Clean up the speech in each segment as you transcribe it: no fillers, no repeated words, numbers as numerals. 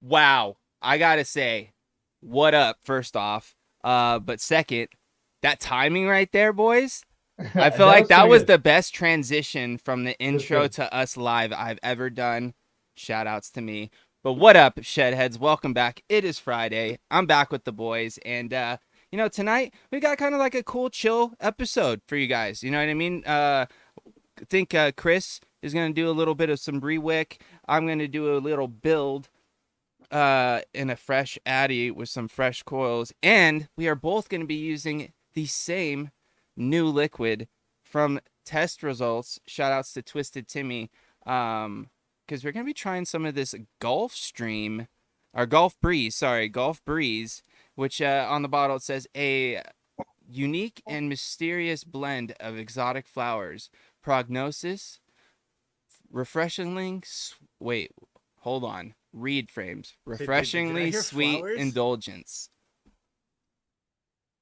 Wow, I gotta say, what up, first off. But second, that timing right there, boys. I feel like that was the best transition from the intro to us live I've ever done. Shout outs to me. But what up, Shedheads? Welcome back. It is Friday. I'm back with the boys. And, tonight we got kind of like a cool, chill episode for you guys. You know what I mean? I think Chris is going to do a little bit of some Rewick. I'm going to do a little build in a fresh Addy with some fresh coils. And we are both going to be using the same new liquid from test results. Shout outs to Twisted Timmy. Because we're going to be trying some of this Gulf Breeze, which on the bottle it says a unique and mysterious blend of exotic flowers. Prognosis, refreshingly, wait, hold on. Reed frames, refreshingly sweet flowers? Indulgence.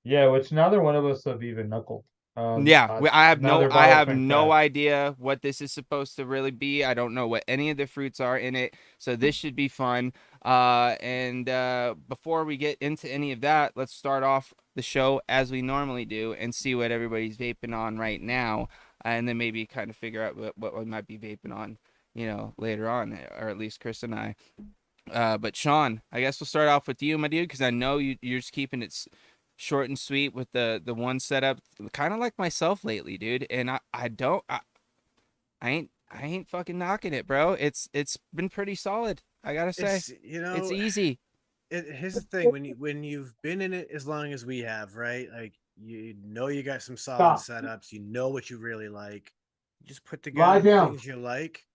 Yeah, which neither one of us have even knuckled. I have no idea what this is supposed to really be. I don't know what any of the fruits are in it, so this should be fun. And before we get into any of that, let's start off the show as we normally do and see what everybody's vaping on right now, and then maybe kind of figure out what we might be vaping on, later on, or at least Chris and I. But Sean, I guess we'll start off with you, my dude, because I know you're just keeping it short and sweet with the one setup, kind of like myself lately, dude. And I ain't fucking knocking it, bro. It's been pretty solid, I gotta say. It's easy. Here's the thing: when you've been in it as long as we have, right? Like you got some solid setups. You know what you really like. You just put together things you like,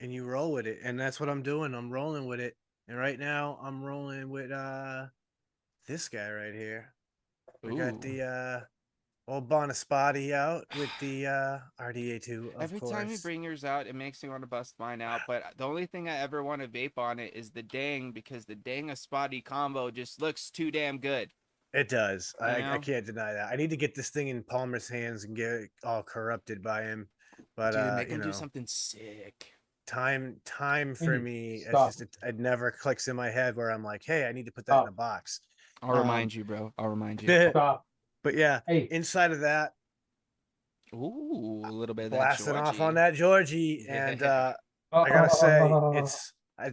and you roll with it. And that's what I'm doing. I'm rolling with it. And right now, I'm rolling with this guy right here. We got the old Bonaspati out with the RDA2. Every time you bring yours out, it makes me want to bust mine out. But the only thing I ever want to vape on it is the Dang, because the Dang Aspati combo just looks too damn good. It does. I can't deny that. I need to get this thing in Palmer's hands and get it all corrupted by him. But dude, make him do something sick. Time for me. It's just it never clicks in my head where I'm like, hey, I need to put that in a box. I'll remind you, bro. I'll remind you. Stop. But yeah, inside of that, ooh, a little bit of that blasting off on that Georgie, and I gotta say,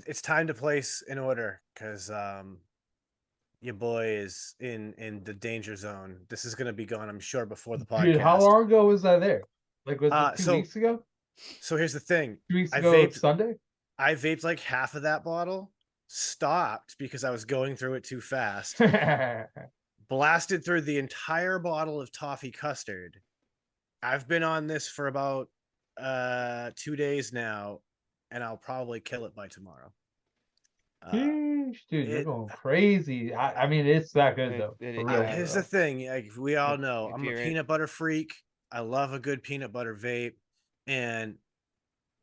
it's time to place an order because your boy is in the danger zone. This is gonna be gone, I'm sure, before the Dude, how podcast. long ago was I there? Like, was it 2 weeks ago? So here's the thing. 2 weeks I ago vaped Sunday? I vaped like half of that bottle, stopped because I was going through it too fast, blasted through the entire bottle of toffee custard. I've been on this for about 2 days now, and I'll probably kill it by tomorrow. Dude, you're It going crazy. I mean, it's that good though. For real. yeah. Here's the thing, like we all know, If I'm a you're peanut butter freak. I love a good peanut butter vape, and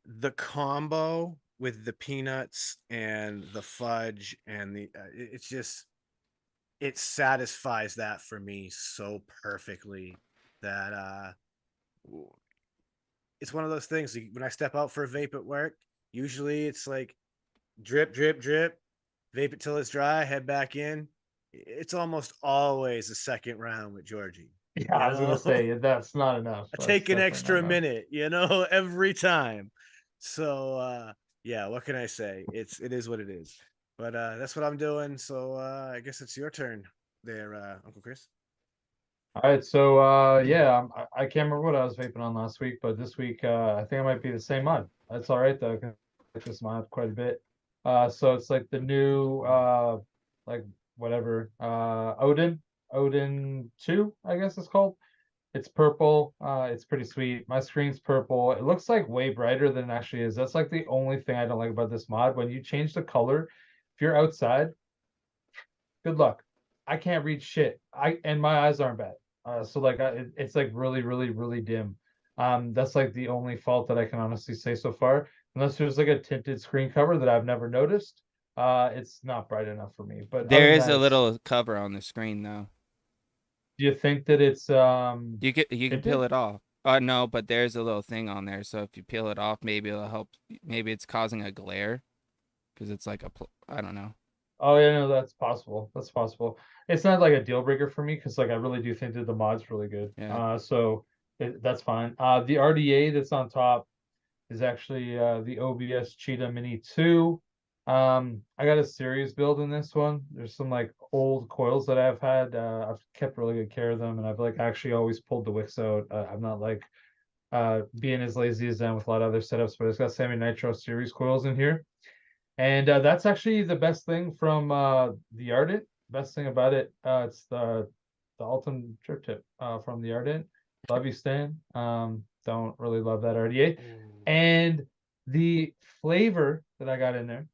the combo with the peanuts and the fudge and it's just, it satisfies that for me so perfectly that it's one of those things. When I step out for a vape at work, usually it's like drip, drip, drip, vape it till it's dry, head back in. It's almost always a second round with Georgie. Yeah, I was gonna say that's not enough. I That's take an definitely not extra enough. minute, every time. So yeah, what can I say? It is what it is. But that's what I'm doing. So I guess it's your turn there, Uncle Chris. All right, so yeah, I can't remember what I was vaping on last week, but this week I think I might be the same mod. That's all right though, 'cause I like this mod quite a bit. So it's like the new like whatever Odin 2, I guess it's called. It's purple. It's pretty sweet. My screen's purple. It looks like way brighter than it actually is. That's like the only thing I don't like about this mod. When you change the color, if you're outside, good luck. I can't read shit. And my eyes aren't bad. So like it's like really, really, really dim. That's like the only fault that I can honestly say so far. Unless there's like a tinted screen cover that I've never noticed. It's not bright enough for me. But other There than is that, a it's. little cover on the screen though. Do you think that it's You can peel tinted? it off. No, but there's a little thing on there. So if you peel it off, maybe it'll help. Maybe it's causing a glare because it's like I don't know. Oh yeah, no, that's possible. That's possible. It's not like a deal breaker for me because like I really do think that the mod's really good. Yeah. So that's fine. The RDA that's on top is actually the OBS Cheetah Mini 2. I got a series build in this one. There's some like old coils that I've had. I've kept really good care of them, and I've like actually always pulled the wicks out. I'm not like being as lazy as them with a lot of other setups, but it's got semi nitro series coils in here. And that's actually the best thing from the Ardent. Best thing about it, it's the Alton trip tip from the Ardent. Love you, Stan. Don't really love that RDA. And the flavor that I got in there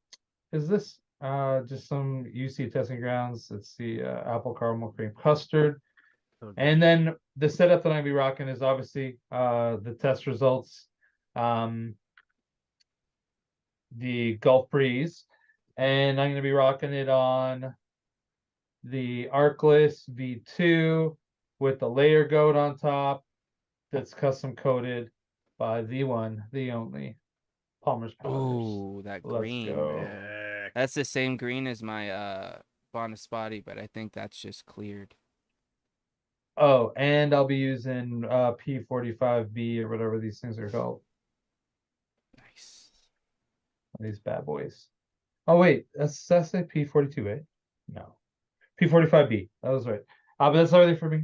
is this. Just some UC testing grounds. It's the apple caramel cream custard. And then the setup that I'm gonna be rocking is obviously the test results. Um, the Gulf Breeze, and I'm going to be rocking it on the Arcless V2 with the layer goat on top that's custom coated by the one, the only Palmer's Powders. Oh, that Let's green. go. That's the same green as my Bonaspati, but I think that's just cleared. Oh, and I'll be using P45B or whatever these things are called. Nice. These bad boys. Oh wait, that's a P42, eh? No. P45B. That was right. But that's everything for me.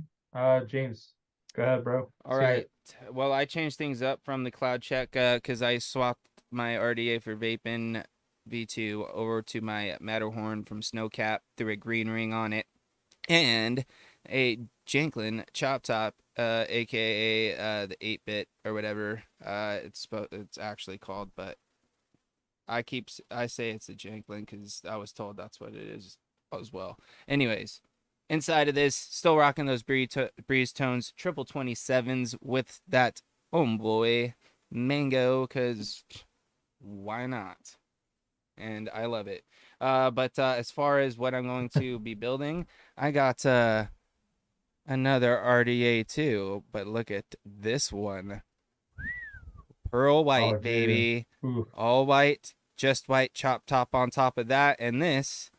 James, go ahead, bro. All right. Well, I changed things up from the cloud check because I swapped my RDA for Vaping V2 over to my Matterhorn from Snowcap, threw a green ring on it, and a Janklin Chop Top, aka the 8-bit or whatever it's actually called, but I say it's a Janklin because I was told that's what it is as well. Anyways, inside of this, still rocking those breeze tones, triple 27s with that boy mango, because why not? And I love it. But as far as what I'm going to be building, I got another RDA too, but look at this one. Pearl white, baby. Ooh. All white, just white chop top on top of that. And this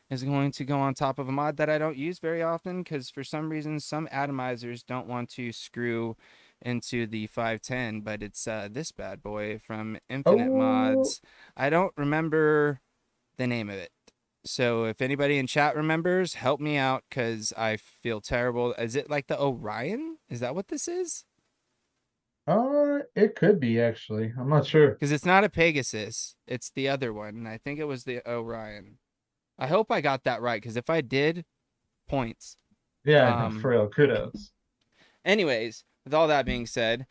is going to go on top of a mod that I don't use very often because for some reason some atomizers don't want to screw into the 510, but it's this bad boy from Infinite Mods. I don't remember the name of it. So if anybody in chat remembers, help me out because I feel terrible. Is it like the Orion? Is that what this is? It could be actually. I'm not sure. Because it's not a Pegasus. It's the other one. And I think it was the Orion. I hope I got that right because if I did, points. Yeah, no, for real. Kudos. Anyways, with all that being said,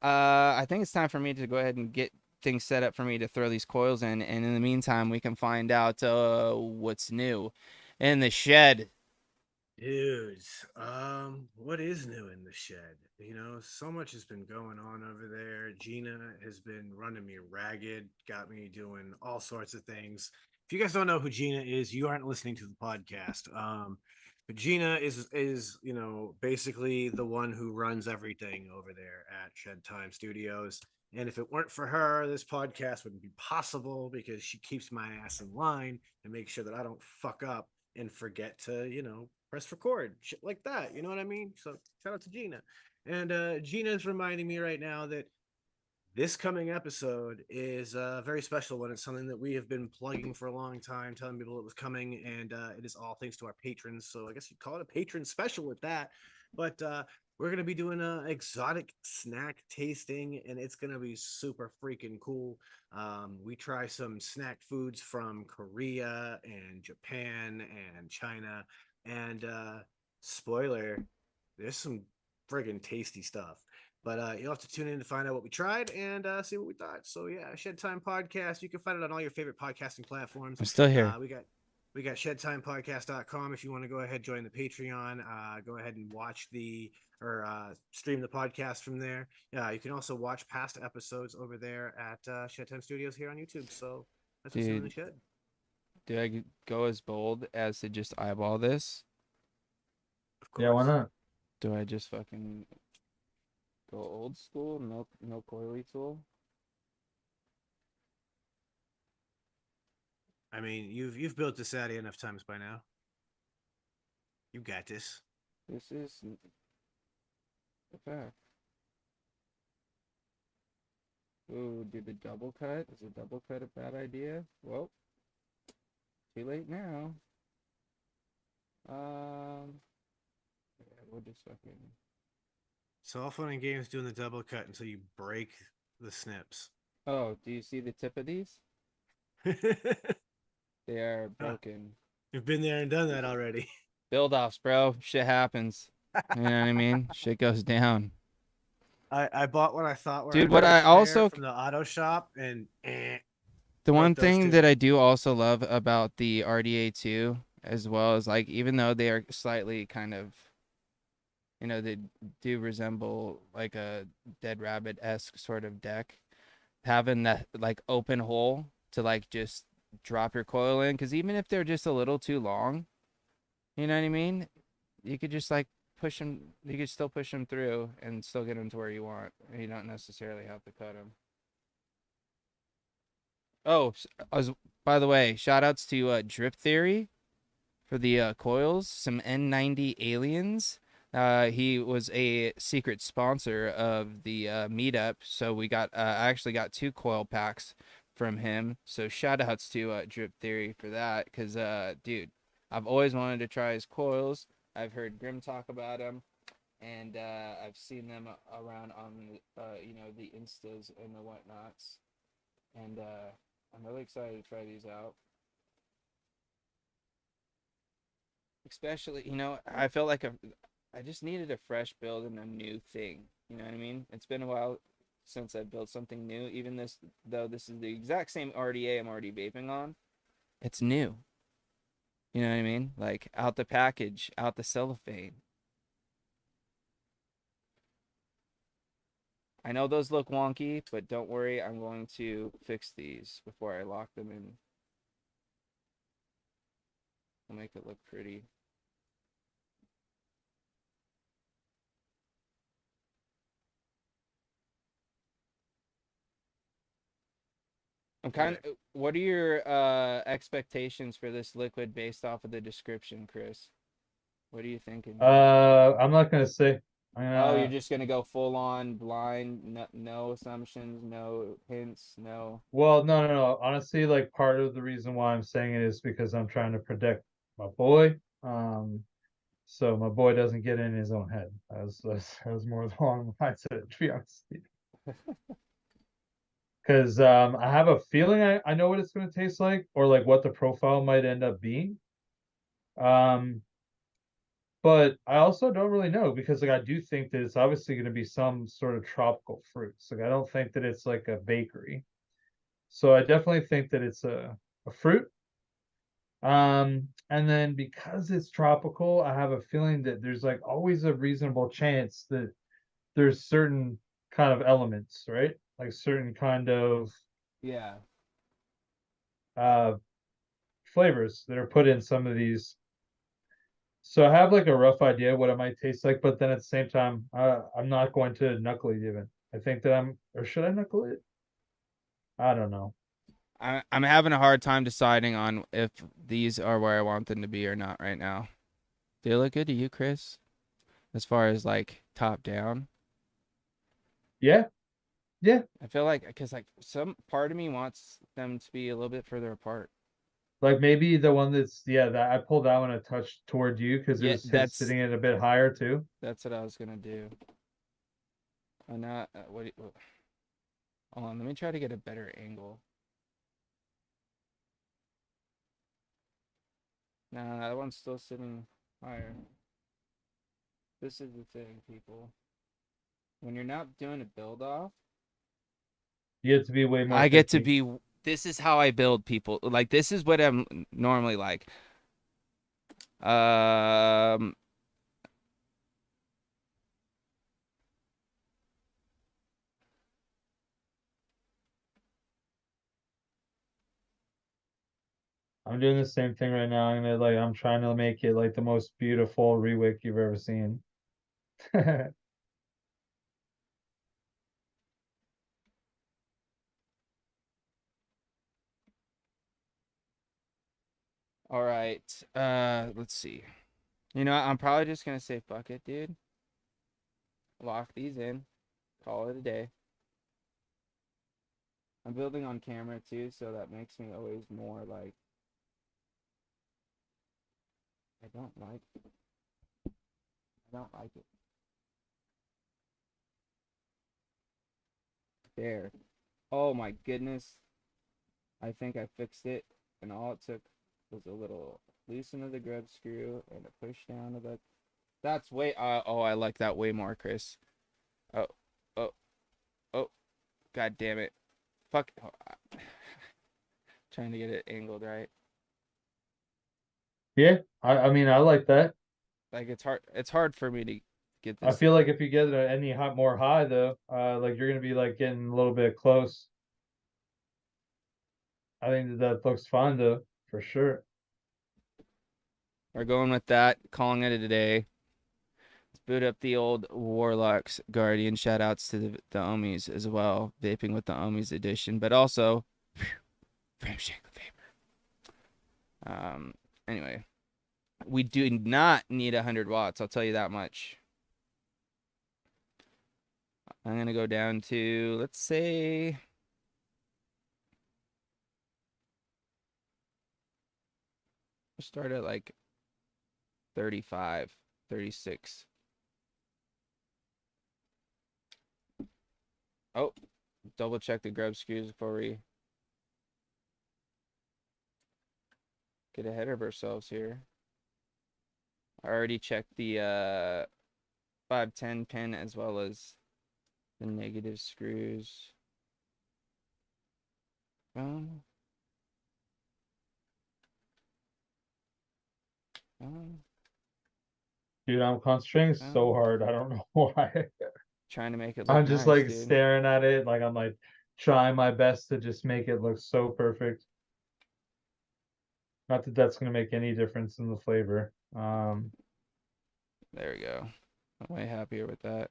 I think it's time for me to go ahead and get things set up for me to throw these coils in. And in the meantime, we can find out what's new in the shed. Dudes, what is new in the shed? You know, so much has been going on over there. Gina has been running me ragged, got me doing all sorts of things. If you guys don't know who Gina is, you aren't listening to the podcast. But Gina is you know basically the one who runs everything over there at Shed Time Studios. And if it weren't for her, this podcast wouldn't be possible because she keeps my ass in line and makes sure that I don't fuck up and forget to, you know, press record, shit like that. You know what I mean? So shout out to Gina. And Gina's reminding me right now that this coming episode is a very special one. It's something that we have been plugging for a long time, telling people it was coming, and it is all thanks to our patrons. So I guess you'd call it a patron special with that. But we're gonna be doing an exotic snack tasting, and it's gonna be super freaking cool. We try some snack foods from Korea and Japan and China, and spoiler, there's some friggin' tasty stuff. But you'll have to tune in to find out what we tried and see what we thought. So yeah, Shed Time Podcast. You can find it on all your favorite podcasting platforms. I'm still here. We got shedtimepodcast.com. If you want to go ahead, join the Patreon, go ahead and watch stream the podcast from there. Yeah, you can also watch past episodes over there at Shed Time Studios here on YouTube. So that's what's new in the shed. Do I go as bold as to just eyeball this? Of course. Yeah, why not? Do I just fucking go old school? No coily tool? I mean, you've built this Addy enough times by now. You got this. This is the fact. Ooh, do the double cut? Is a double cut a bad idea? Well, too late now. Yeah, we'll just fucking. It's all fun and games doing the double cut until you break the snips. Oh, do you see the tip of these? They are broken. You've been there and done that already. Build offs, bro. Shit happens. You know what I mean? Shit goes down. I bought what I thought were dude. What I also from the auto shop and the one thing that I do also love about the RDA2 as well is like even though they are slightly kind of, you know, they do resemble like a Dead Rabbit-esque sort of deck, having that like open hole to like just drop your coil in, because even if they're just a little too long, you know what I mean, you could just like push them, you could still push them through and still get them to where you want. You don't necessarily have to cut them. Oh, by the way, shout outs to Drip Theory for the coils, some N90 aliens. He was a secret sponsor of the meetup, so we got I actually got 2 coil packs from him. So shout outs to Drip Theory for that, because dude, I've always wanted to try his coils. I've heard Grim talk about them, and I've seen them around on you know, the Instas and the whatnots, and I'm really excited to try these out. Especially, you know, I felt like I just needed a fresh build and a new thing. You know what I mean? It's been a while since I built something new. Even this, though this is the exact same RDA I'm already vaping on, it's new. You know what I mean? Like out the package, out the cellophane. I know those look wonky, but don't worry, I'm going to fix these before I lock them in. I'll make it look pretty. I'm kind of. What are your expectations for this liquid based off of the description, Chris? What are you thinking? I'm not gonna say. Oh, you're just gonna go full on blind, no assumptions, no hints, no. Well, no. Honestly, like part of the reason why I'm saying it is because I'm trying to protect my boy. So my boy doesn't get in his own head. As more along the lines of it, to be honest. Because I have a feeling I know what it's going to taste like, or like what the profile might end up being. Um, but I also don't really know because like I do think that it's obviously going to be some sort of tropical fruits. Like I don't think that it's like a bakery. So I definitely think that it's a fruit. And then because it's tropical, I have a feeling that there's like always a reasonable chance that there's certain kind of elements, right? Like certain kind of Yeah. uh flavors that are put in some of these. So I have like a rough idea what it might taste like, but then at the same time, I'm not going to knuckle it even. I think that or should I knuckle it? I don't know. I'm having a hard time deciding on if these are where I want them to be or not right now. Do they look good to you, Chris? As far as like top down? Yeah, yeah. I feel like because like some part of me wants them to be a little bit further apart. Like maybe the one that's that I pulled that one a touch toward you because it Yeah, was sitting it a bit higher too. that's what I was gonna do. I'm not. Hold on, let me try to get a better angle. No, that one's still sitting higher. This is the thing, people. When you're not doing a build off, You have to be way more I get to picky. be. This is how I build people. Like this is what I'm normally like. Um, I'm doing the same thing right now. I'm trying to make it like the most beautiful rewick you've ever seen. all right. Let's see. You know, I'm probably just gonna say fuck it, dude. Lock these in. Call it a day. I'm building on camera too, so that makes me always more like I don't like I don't like it. There. Oh my goodness. I think I fixed it, and all it took was a little loosen of the grub screw and a push down of the. That's way. Oh, I like that way more, Chris. Oh, oh, oh! God damn it! Fuck. Oh, trying to get it angled right. Yeah, I mean I like that. Like it's hard. It's hard for me to get I this. feel like if you get it any more high though, like you're gonna be like getting a little bit close. I think that looks fine though, for sure. We're going with that. Calling it a day. Let's boot up the old Warlocks Guardian. Shout outs to the Omis as well. Vaping with the Omis edition, but also Frame Shake the Vapor. Anyway, we do not need 100 watts. I'll tell you that much. I'm gonna go down to, let's say, we'll start at like 35, 36. Oh, double check the grub screws before we get ahead of ourselves here. I already checked the 510 pin as well as the negative screws. Um, um, Dude, I'm concentrating so hard. I don't know why. trying to make it look I'm just nice, like dude. staring at it. Like I'm like trying my best to just make it look so perfect. Not that that's gonna make any difference in the flavor. There we go. I'm way happier with that.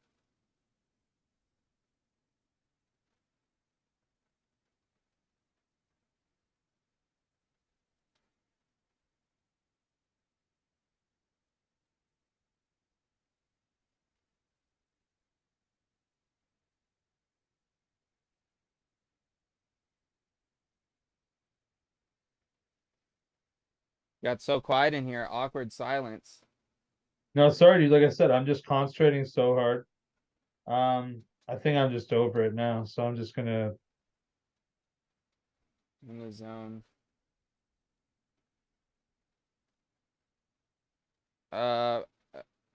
Got so quiet in here. Awkward silence. No, sorry, dude. Like I said, I'm just concentrating so hard. I think I'm just over it now, so I'm just gonna. In the zone. Uh,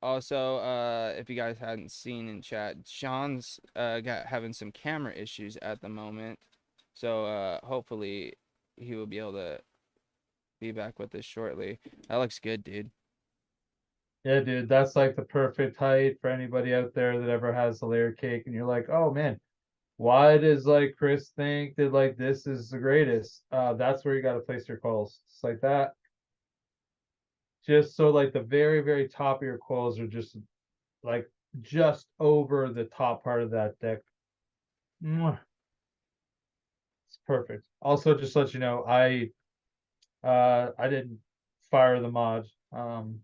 also, if you guys hadn't seen in chat, Sean's having some camera issues at the moment, so hopefully he will be able to be back with us shortly. That looks good, dude. Yeah, dude, that's like the perfect height for anybody out there that ever has a layer cake, and you're like, oh man, why does like Chris think that like this is the greatest? That's where you got to place your coils. It's like that. Just so like the very, very top of your coils are just like just over the top part of that deck. Mwah. It's perfect. Also, just let you know, I didn't fire the mod on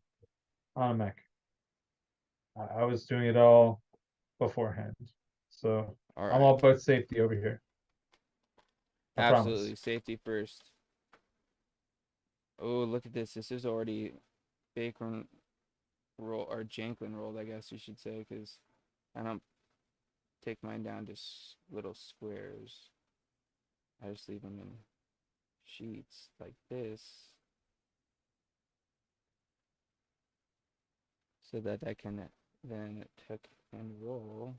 a Mac. I was doing it all beforehand. So All I'm right. all about safety over here. I Absolutely. promise. Safety first. Oh, look at this. This is already bacon roll or Janklin rolled, I guess you should say, because I don't take mine down to little squares. I just leave them in sheets like this so that I can then tuck and roll,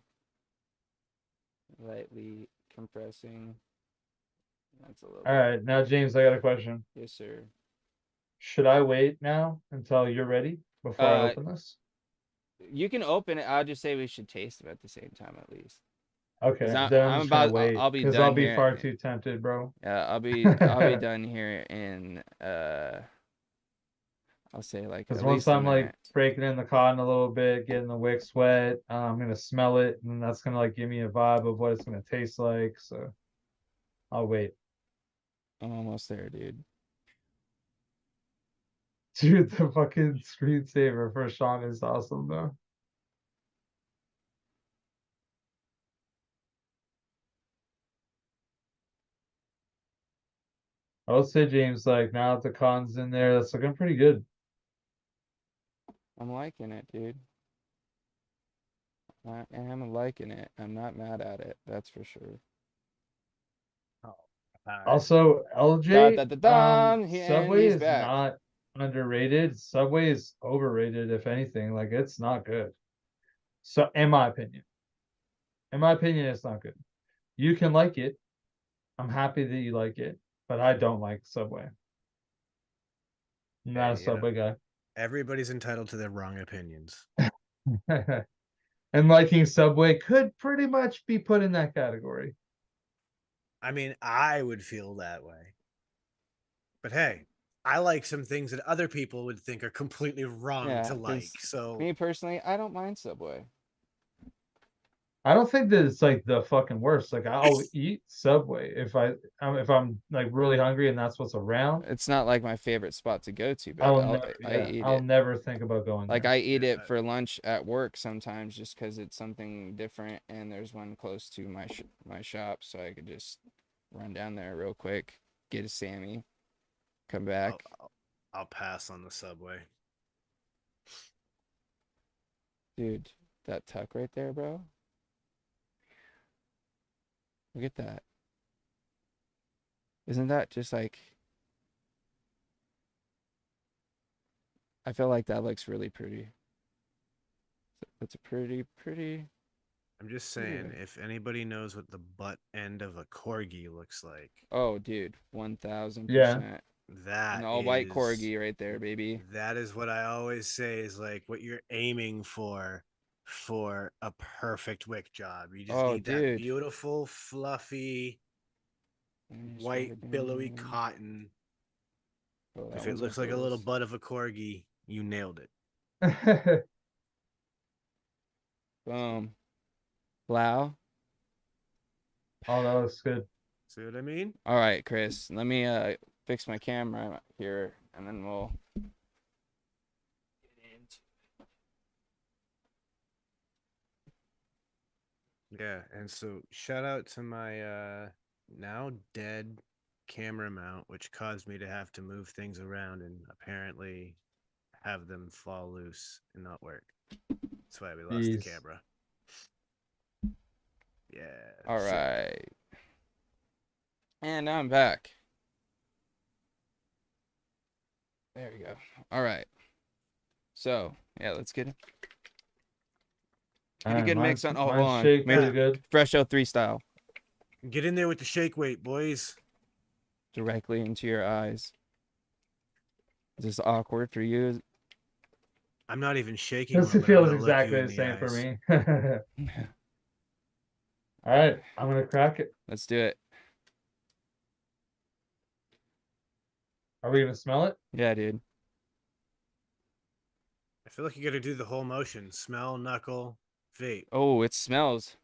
lightly compressing. That's a little All bit. right, now James, I got a question. Yes, sir. Should I wait now until you're ready before I open this? You can open it. I'll just say we should taste them at the same time at least. Okay, Cause then I'm I'm just gonna about wait I'll be because done I'll be here. far too tempted, bro. Yeah, I'll be done here in I'll say like Because at once least a I'm like minute. breaking in the cotton a little bit, getting the wicks wet, I'm gonna smell it, and that's gonna like give me a vibe of what it's gonna taste like. So I'll wait. I'm almost there, dude. Dude, the fucking screensaver for Sean is awesome though. I will say, James, like now that the cotton's in there, that's looking pretty good. I'm liking it, dude. I am liking it. I'm not mad at it. That's for sure. Oh, all right. Also, LJ, And Subway he's is back. not underrated. Subway is overrated, if anything. Like it's not good. So, in my opinion, it's not good. You can like it. I'm happy that you like it, but I don't like Subway. I'm not a Hey, Subway guy. everybody's entitled to their wrong opinions. And liking Subway could pretty much be put in that category. I mean, I would feel that way. But hey, I like some things that other people would think are completely wrong Yeah, to because like. So me personally, I don't mind Subway. I don't think that it's like the fucking worst. Like I'll eat Subway if I'm like really hungry and that's what's around. It's not like my favorite spot to go to, I but will never, I yeah, eat I'll it. never think about going Like there. I eat it for lunch at work sometimes, just because it's something different, and there's one close to my shop, so I could just run down there real quick, get a Sammy, come back. I'll pass on the Subway. Dude, that tuck right there, bro. Look at that. Isn't that just like, I feel like that looks really pretty. That's a pretty. I'm just saying, if anybody knows what the butt end of a corgi looks like, Oh, dude, 1000%. Yeah. that An all white corgi right there, baby. That is what I always say is like what you're aiming for a perfect wick job. You just need that beautiful, fluffy, white, billowy cotton. Oh, If it looks like a little butt of a corgi, you nailed it. Boom. Wow. Oh, that looks good. See what I mean? All right, Chris. Let me fix my camera here, and then we'll get into Yeah, and so shout out to my now dead camera mount, which caused me to have to move things around and apparently have them fall loose and not work. That's why we lost the camera. Yeah. All right. And I'm back. There we go. All right. So, yeah, let's get it. Get a good mix on. Oh, hold on. Shake pretty good. Fresh 03 style. Get in there with the shake weight, boys. Directly into your eyes. Is this awkward for you? I'm not even shaking. This feels exactly the same for me. All right, I'm gonna crack it. Let's do it. Are we gonna smell it? Yeah, dude. I feel like you got to do the whole motion: smell, knuckle, vape. Oh, it smells.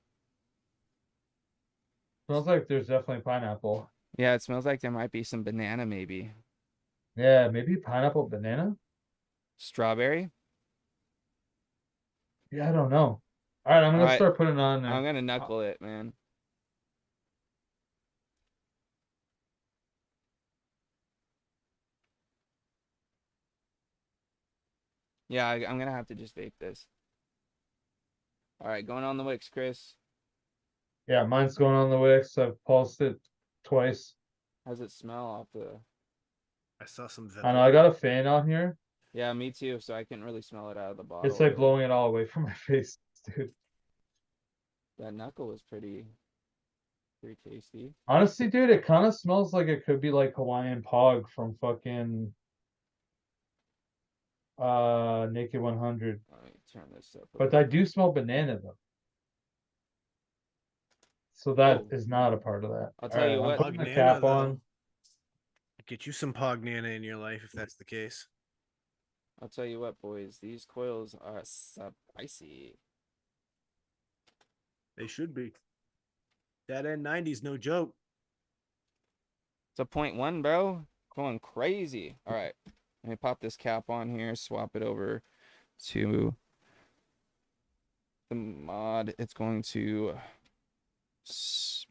Smells like there's definitely pineapple. Yeah, it smells like there might be some banana, maybe. Yeah, maybe pineapple, banana, strawberry. Yeah, I don't know. All right, I'm gonna start putting on there. I'm gonna knuckle it, man. Yeah, I'm gonna have to just vape this. All right, going on the wicks, Chris. Yeah, mine's going on the wicks. I've pulsed it twice. How's it smell off the? I saw some. I know I got a fan on here. Yeah, me too. So I can really smell it out of the bottle. It's like blowing it all away from my face, dude. That knuckle was pretty tasty. Honestly, dude, it kind of smells like it could be like Hawaiian Pog from fucking Naked 100. Let me turn this up. But I do smell banana though. So that is not a part of that. I'll tell you what. I'm putting the cap on. Get you some Pognana in your life if that's the case. I'll tell you what, boys. These coils are spicy. They should be. That N90's no joke. It's a 0.1, bro. Going crazy. All right. Let me pop this cap on here. Swap it over to the mod. It's going to sit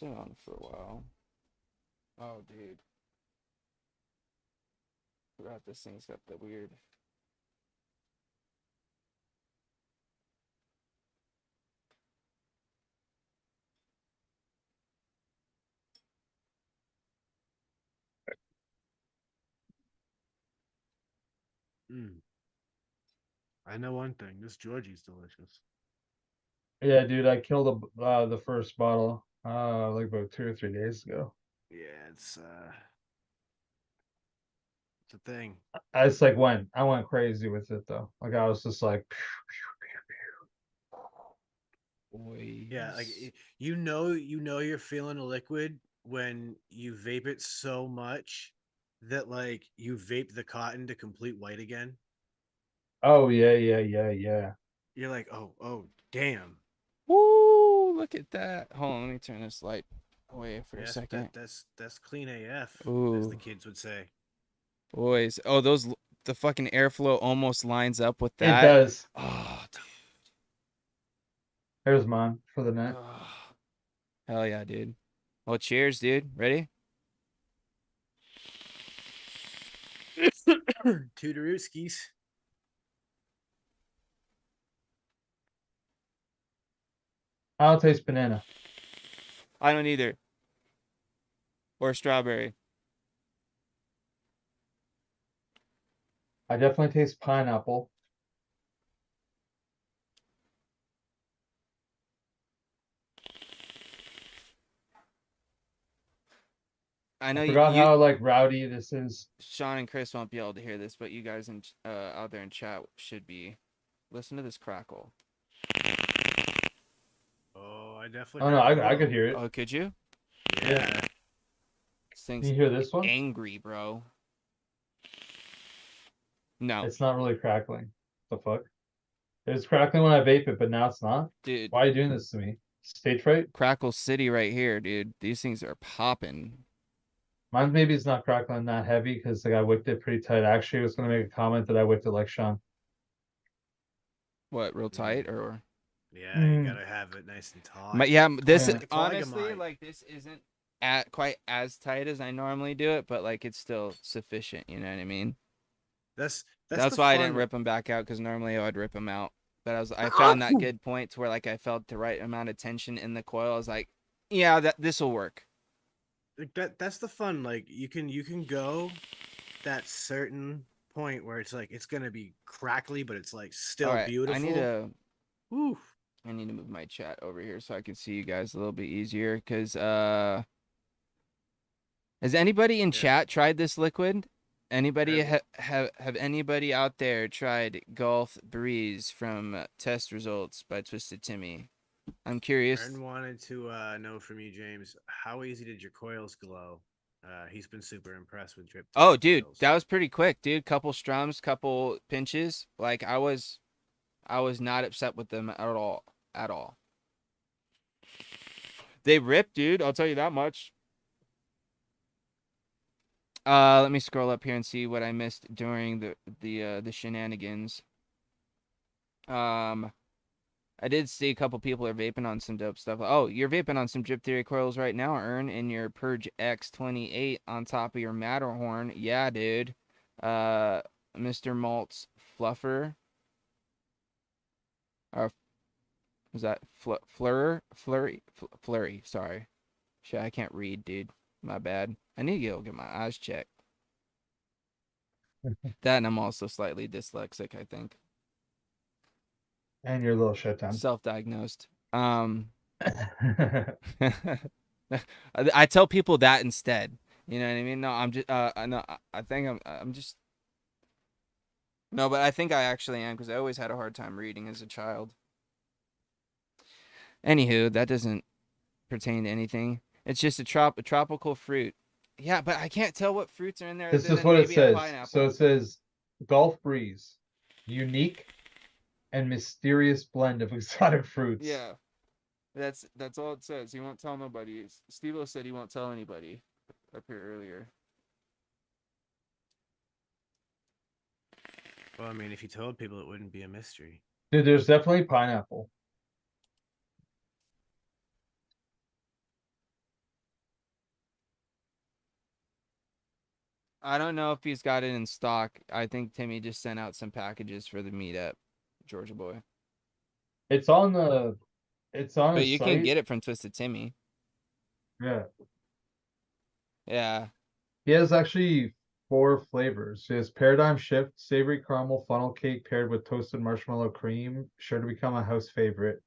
on for a while. Oh, dude. Forgot this thing's got the weird. I know one thing. This Georgie's delicious. Yeah, dude, I killed the first bottle like about 2 or 3 days ago. Yeah, it's a thing. I just like I went crazy with it though. Like I was just like Boys. Yeah, like you know you're feeling a liquid when you vape it so much that like you vape the cotton to complete white again. Oh yeah. You're like, oh damn. Woo, look at that. Hold on, let me turn this light away for a second. That's clean AF, Ooh. as the kids would say. Boys, oh, the fucking airflow almost lines up with that. It does. Oh, dude. There's mine for the night. Oh, hell yeah, dude. Well, cheers, dude. Ready? Tutorooskies. I don't taste banana. I don't either. Or strawberry. I definitely taste pineapple. I know I forgot how like rowdy this is. Sean and Chris won't be able to hear this, but you guys out there in chat should be. Listen to this crackle. Oh, I definitely. Oh no, I could hear it. Oh, could you? Yeah. Can you hear this one? Angry, bro. No. It's not really crackling. The fuck? It's crackling when I vape it, but now it's not. Dude. Why are you doing this to me? Stage fright? Crackle City right here, dude. These things are popping. Mine maybe it's not crackling that heavy because like I whipped it pretty tight. Actually, I was gonna make a comment that I whipped it like Sean. What, real tight or? Yeah, you gotta have it nice and taut. But yeah, this honestly, like this isn't quite as tight as I normally do it, but like it's still sufficient. You know what I mean? That's That's the why I didn't fun. rip them back out because normally I would rip them out. But I found that good point to where like I felt the right amount of tension in the coil. I was like, yeah, this will work. Like that's the fun. Like you can go that certain point where it's like it's gonna be crackly, but it's like All still right, beautiful. Woo. I need to move my chat over here so I can see you guys a little bit easier. Because has anybody in Yeah. chat tried this liquid? Anybody Have have anybody out there tried Golf Breeze from Test Results by Twisted Timmy? I'm curious. Aaron wanted to know from you, James, how easy did your coils glow? He's been super impressed with drip Oh, test dude, coils. that was pretty quick, dude. Couple strums, couple pinches. Like I was not upset with them at all. At all. They ripped, dude. I'll tell you that much. Let me scroll up here and see what I missed during the shenanigans. I did see a couple people are vaping on some dope stuff. Oh, you're vaping on some Drip Theory coils right now, Ern, in your Purge X28 on top of your Matterhorn. Yeah, dude. Mr. Malt's Fluffer. Or was that Flurry? Sorry. Shit, I can't read, dude. My bad. I need to go get my eyes checked. That and I'm also slightly dyslexic, I think. And your little shutdown. Self-diagnosed. I tell people that instead. You know what I mean? No, I'm just no, I think I'm just no, but I think I actually am because I always had a hard time reading as a child. Anywho, that doesn't pertain to anything. It's just a tropical fruit. Yeah, but I can't tell what fruits are in there This other is than what it maybe a says. pineapple. So it says Gulf Breeze, unique and mysterious blend of exotic fruits. Yeah, that's all it says. He won't tell nobody. Steve-O said he won't tell anybody up here earlier. Well, I mean, if you told people, it wouldn't be a mystery. Dude, there's definitely pineapple. I don't know if he's got it in stock. I think Timmy just sent out some packages for the meetup, Georgia boy. It's on the. It's on But his you site. can get it from Twisted Timmy. Yeah. Yeah. He has actually 4 flavors. He has Paradigm Shift, Savory Caramel Funnel Cake paired with toasted marshmallow cream, sure to become a house favorite.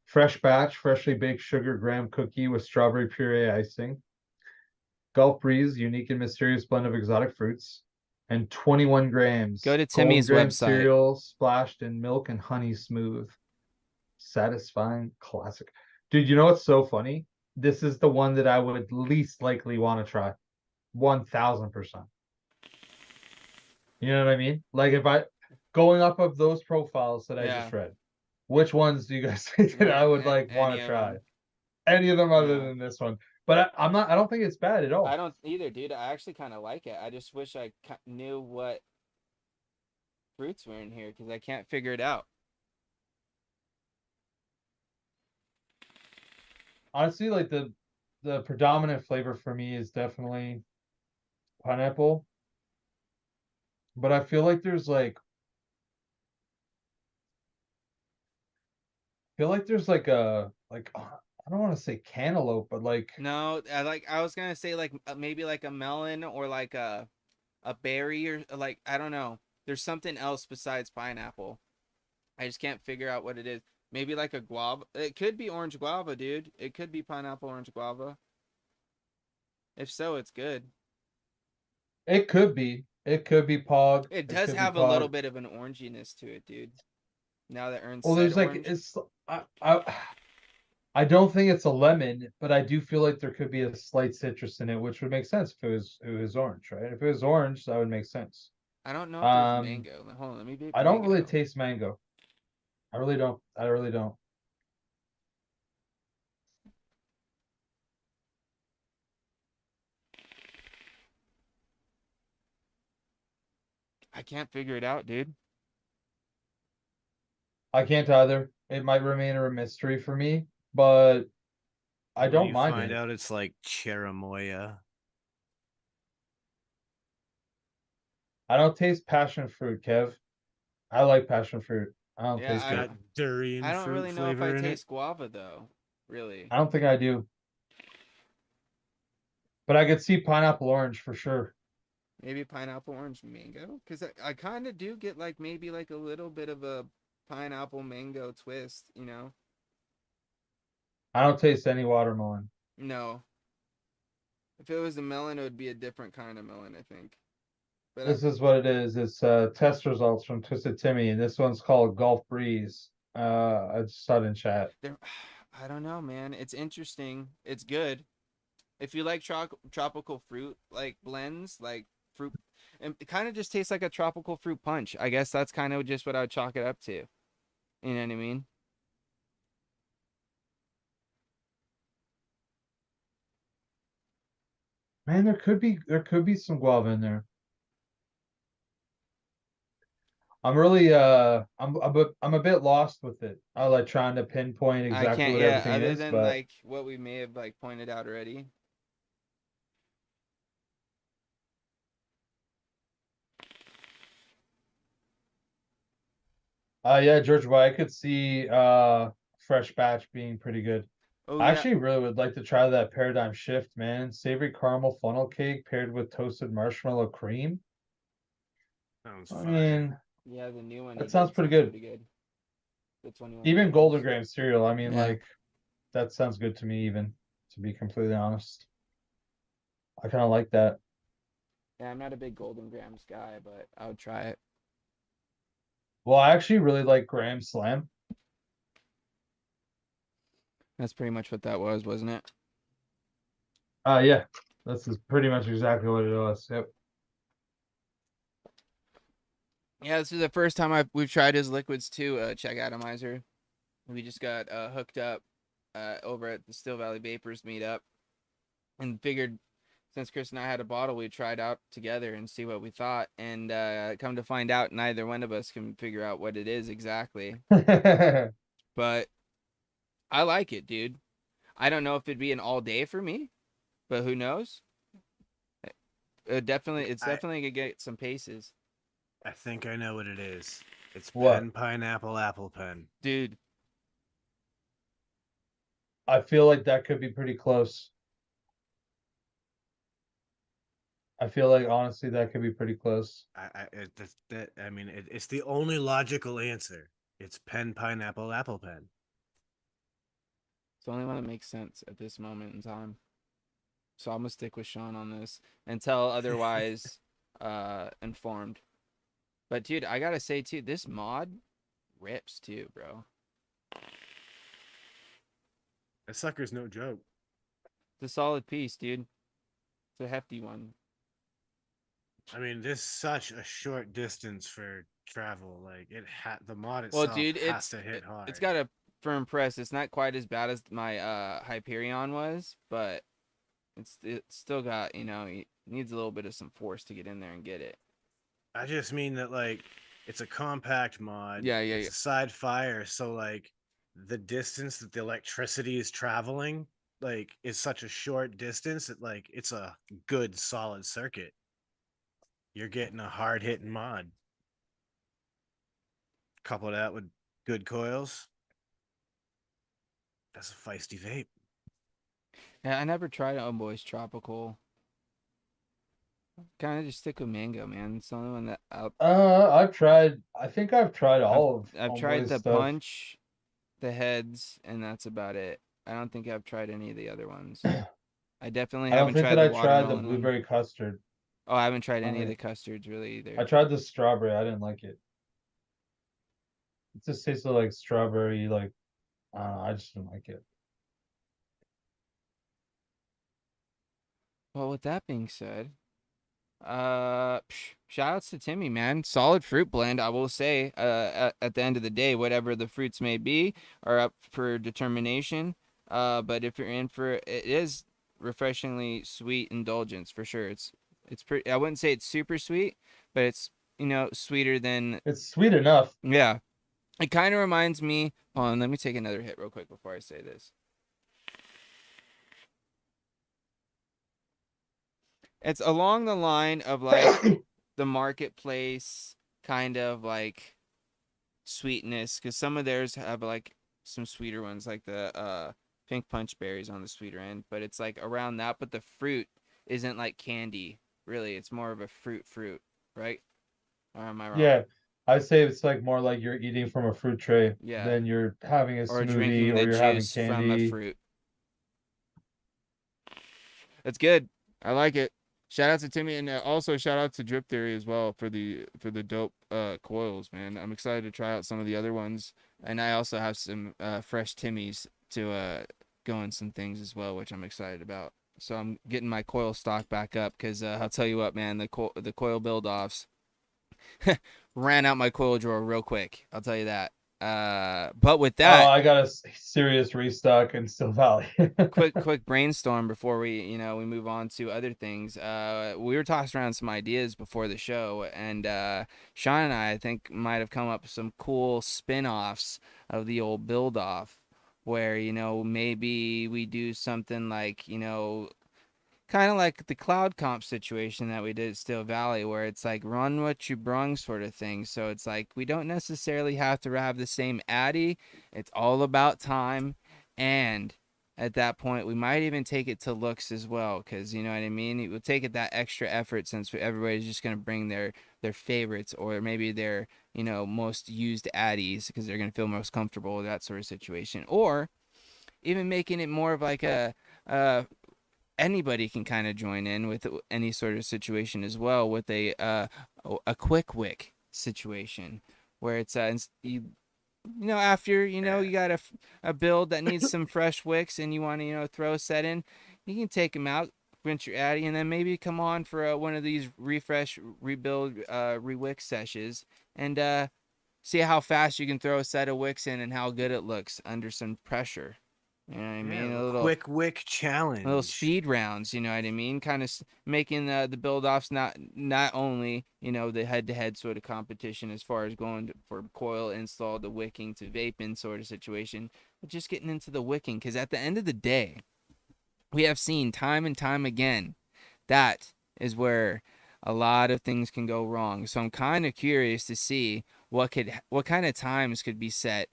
Fresh Batch, freshly baked sugar graham cookie with strawberry puree icing. Gulf Breeze, unique and mysterious blend of exotic fruits. And 21 grams. Go to Golden Timmy's graham website. cereal splashed in milk and honey smooth. Satisfying classic. Dude, you know what's so funny? This is the one that I would least likely want to try. 1000%. You know what I mean? Like if I going up of those profiles that I just read, which ones do you guys think that I would like want to try? Any of them other than this one. But I'm not. I don't think it's bad at all. I don't either, dude. I actually kind of like it. I just wish I knew what fruits were in here because I can't figure it out. Honestly, like the predominant flavor for me is definitely pineapple. But I feel like there's like a I don't want to say cantaloupe, but like No, I was gonna say like maybe like a melon or like a berry or like I don't know. There's something else besides pineapple. I just can't figure out what it is. Maybe like a guava. It could be orange guava, dude. It could be pineapple orange guava. If so, it's good. it could be. It could be pog. It It does could be have a little pog. bit of an oranginess to it, dude. Now that Ern Well, said there's like orange. I don't think it's a lemon, but I do feel like there could be a slight citrus in it, which would make sense if it was orange, right? If it was orange, that would make sense. I don't know if there's mango. Hold on, let me vape I don't mango. really taste mango. I really don't. I really don't. I can't figure it out, dude. I can't either. It might remain a mystery for me, but I don't you mind find it. out it's like cherimoya. I don't taste passion fruit, Kev. I like passion fruit. I don't Yeah, taste It's it. got durian I don't fruit really know if I flavor in it. taste guava though. Really. I don't think I do. But I could see pineapple orange for sure. Maybe pineapple orange mango, because I kind of do get like maybe like a little bit of a pineapple mango twist, you know? I don't taste any watermelon. No, if it was a melon, it would be a different kind of melon, I think. But This is what it is. It's test results from Twisted Timmy, and this one's called Gulf Breeze. I just saw it in chat. I don't know, man. It's interesting. It's good. If you like tropical fruit, like blends, like fruit, and it kind of just tastes like a tropical fruit punch. I guess that's kind of just what I would chalk it up to. You know what I mean? Man, there could be some guava in there. I'm a bit lost with it. I like trying to pinpoint I exactly can't, what yeah, everything other is, than but like what we may have like pointed out already. yeah, George, but I could see fresh batch being pretty good. Oh I yeah, actually really would like to try that paradigm shift, man. Savory caramel funnel cake paired with toasted marshmallow cream. Sounds I fire. mean, yeah, the new one he that sounds did pretty sounds good. pretty good. The 21 Even Golden grams. Graham cereal, I mean, Yeah, like that sounds good to me, even to be completely honest. I kind of like that. yeah, I'm not a big golden grams guy, but I would try it. Well, I actually really like Graham Slam. That's pretty much what that was, wasn't it? Yeah, this is pretty much exactly what it was. Yep. Yeah, this is the first time we've tried his liquids too. Check atomizer. We just got hooked up over at the Still Valley Vapors meetup, and figured since Chris and I had a bottle, we'd try it out together and see what we thought. And come to find out, neither one of us can figure out what it is exactly. But I like it, dude. I don't know if it'd be an all day for me, but who knows? It's I definitely gonna get some paces, I think I know what it is. It's What? pen pineapple apple pen. dude. I feel like that could be pretty close. I feel like honestly that could be pretty close. I mean it's the only logical answer. It's pen pineapple apple pen. It's the only one that makes sense at this moment in time. So I'm gonna stick with Sean on this until otherwise informed. But dude, I gotta say too, this mod rips too, bro. That sucker's no joke. It's a solid piece, dude. It's a hefty one. I mean, this is such a short distance for travel. Like the mod Well, itself dude, has to hit it's hard. got a firm press. It's not quite as bad as my Hyperion was, but it's still got, it needs a little bit of some force to get in there and get it. I just mean that like it's a compact mod. Yeah, yeah, It's yeah. a side fire, so like the distance that the electricity is traveling like is such a short distance that like it's a good solid circuit. You're getting a hard hitting mod. Couple that with good coils. That's a feisty vape. Yeah, I never tried Oh Boy's Tropical. Kind of just stick with mango, man. It's the only one that I've tried. I think I've tried I've all of I've tried Homeboy's the stuff. punch, the heads, and that's about it. I don't think I've tried any of the other ones. I definitely I don't haven't think tried that the I tried the watermelon one. blueberry custard. Oh, I haven't tried I any of mean, the custards really either. I tried the strawberry. I didn't like it. It just tasted like strawberry. Like I don't know. I just didn't like it. Well, with that being said, shout outs to Timmy, man. Solid fruit blend, I will say. At the end of the day, whatever the fruits may be are up for determination. But if you're in for it, it is refreshingly sweet indulgence for sure. It's pretty. I wouldn't say it's super sweet, but it's sweeter than, It's sweet enough. yeah. It kind of reminds me. Hold on, let me take another hit real quick before I say this. It's along the line of like the marketplace kind of like sweetness, because some of theirs have like some sweeter ones, like the pink punch berries on the sweeter end, but it's like around that. But the fruit isn't like candy, really. It's more of a fruit, right? Or am I wrong? Yeah, I'd say it's like more like you're eating from a fruit tray Yeah. than you're having a Or smoothie drinking or the you're having juice from a candy. fruit. That's good. I like it. Shout out to Timmy, and also shout out to Drip Theory as well for the dope coils, man. I'm excited to try out some of the other ones, and I also have some fresh Timmys to go in some things as well, which I'm excited about. So I'm getting my coil stock back up because I'll tell you what, man, the coil build offs ran out my coil drawer real quick. I'll tell you that. But with that, I got a serious restock in Still Valley. quick brainstorm before we move on to other things. We were tossing around some ideas before the show, and Sean and I think might have come up with some cool spin-offs of the old build off, where maybe we do something like kind of like the cloud comp situation that we did at Still Valley, where it's like run what you brung sort of thing. So it's like we don't necessarily have to have the same addy. It's all about time. And at that point, we might even take it to looks as well, because you know what I mean? We'll take it that extra effort, since everybody's just going to bring their favorites, or maybe their most used addies, because they're going to feel most comfortable with that sort of situation. Or even making it more of like a anybody can kind of join in with any sort of situation as well, with a quick wick situation, where it's after you got a build that needs some fresh wicks, and you want to throw a set in, you can take them out, rinse your addy, and then maybe come on for one of these refresh, rebuild, rewick sessions, and see how fast you can throw a set of wicks in and how good it looks under some pressure. You know what I mean? A little quick wick challenge. Little speed rounds, you know what I mean? Kind of making the build offs not only, the head to head sort of competition as far as going for coil install to wicking to vaping sort of situation, but just getting into the wicking, because at the end of the day, we have seen time and time again that is where a lot of things can go wrong. So I'm kind of curious to see what kind of times could be set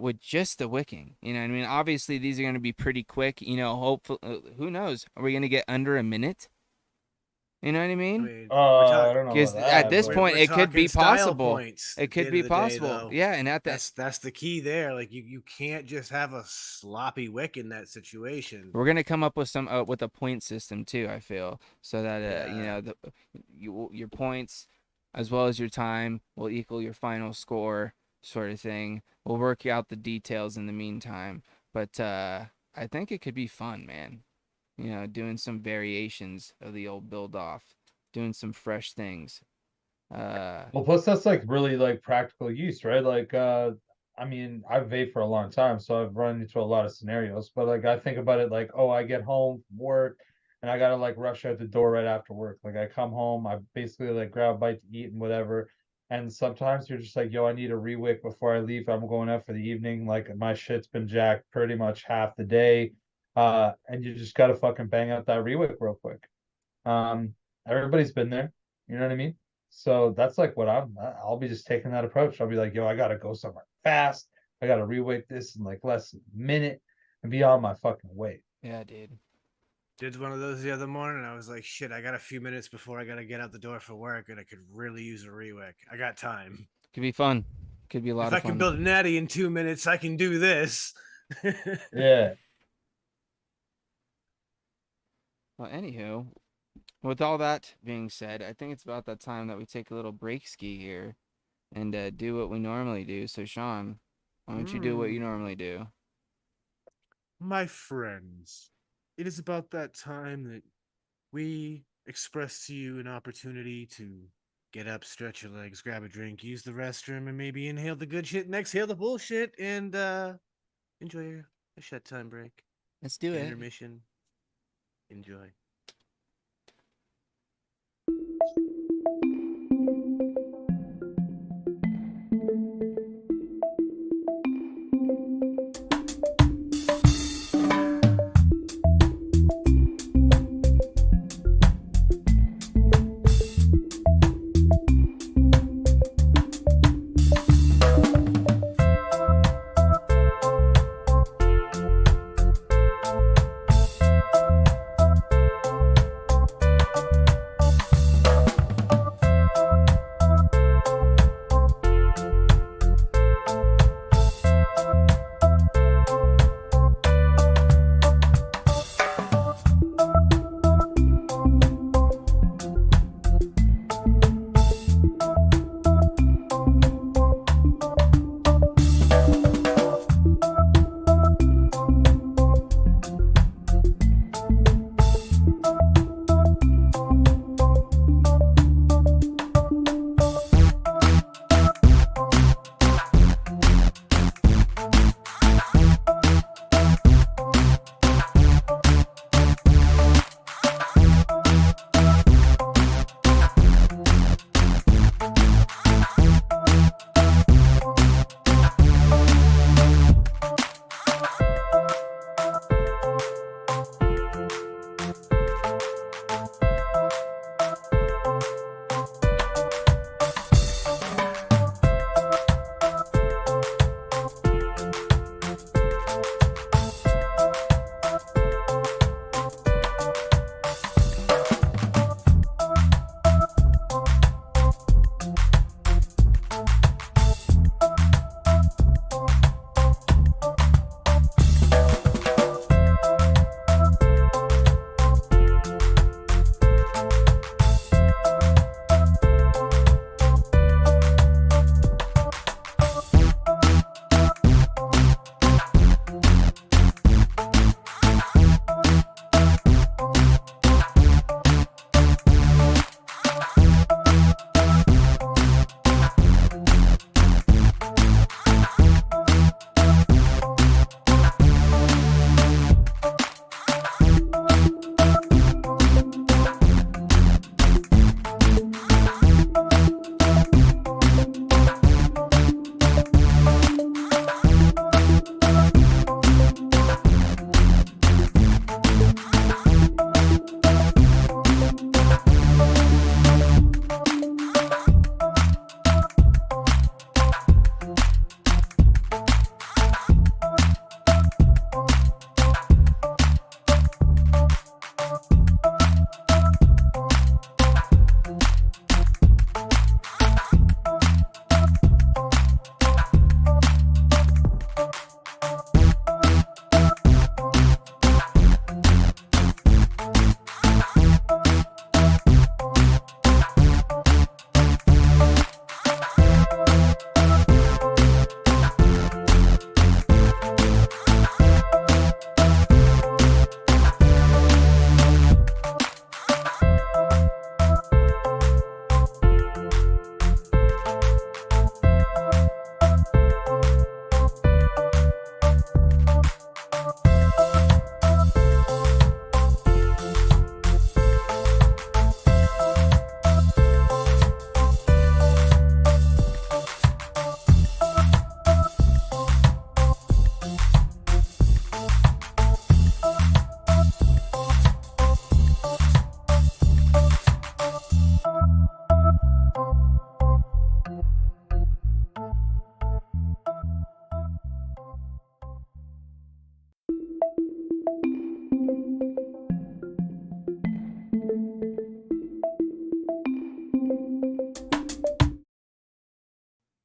with just the wicking. You know what I mean? Obviously, these are going to be pretty quick. Hopefully, who knows? Are we going to get under a minute? You know what I mean? I don't know Because about that, at this point, it could be possible. It could be possible. Yeah, and that's the key there. Like you can't just have a sloppy wick in that situation. We're gonna come up with some with a point system too, I feel, so that your points as well as your time will equal your final score, sort of thing. We'll work out the details in the meantime, but I think it could be fun, man. Doing some variations of the old build off, doing some fresh things. Well, plus that's like really like practical use, right? Like, I mean, I've vaped for a long time, so I've run into a lot of scenarios. But like, I think about it like, oh, I get home from work, and I gotta like rush out the door right after work. Like, I come home, I basically like grab a bite to eat and whatever. And sometimes you're just like, yo, I need a rewick before I leave. I'm going out for the evening. Like, my shit's been jacked pretty much half the day. And you just gotta fucking bang out that rewick real quick. Everybody's been there. You know what I mean? So that's like what I'll be just taking that approach. I'll be like, yo, I gotta go somewhere fast. I gotta reweight this in like less than a minute and be on my fucking way. Yeah, dude. Did one of those the other morning. I was like, shit, I got a few minutes before I gotta get out the door for work, and I could really use a rewick. I got time. Could be fun. Could be a lot of fun. If I can build a natty in 2 minutes, I can do this. Yeah. Well, anywho, with all that being said, I think it's about that time that we take a little break ski here and do what we normally do. So, Sean, why don't you do what you normally do? My friends, it is about that time that we express to you an opportunity to get up, stretch your legs, grab a drink, use the restroom, and maybe inhale the good shit and exhale the bullshit, and enjoy a shed time break. Let's do it. Intermission. Enjoy.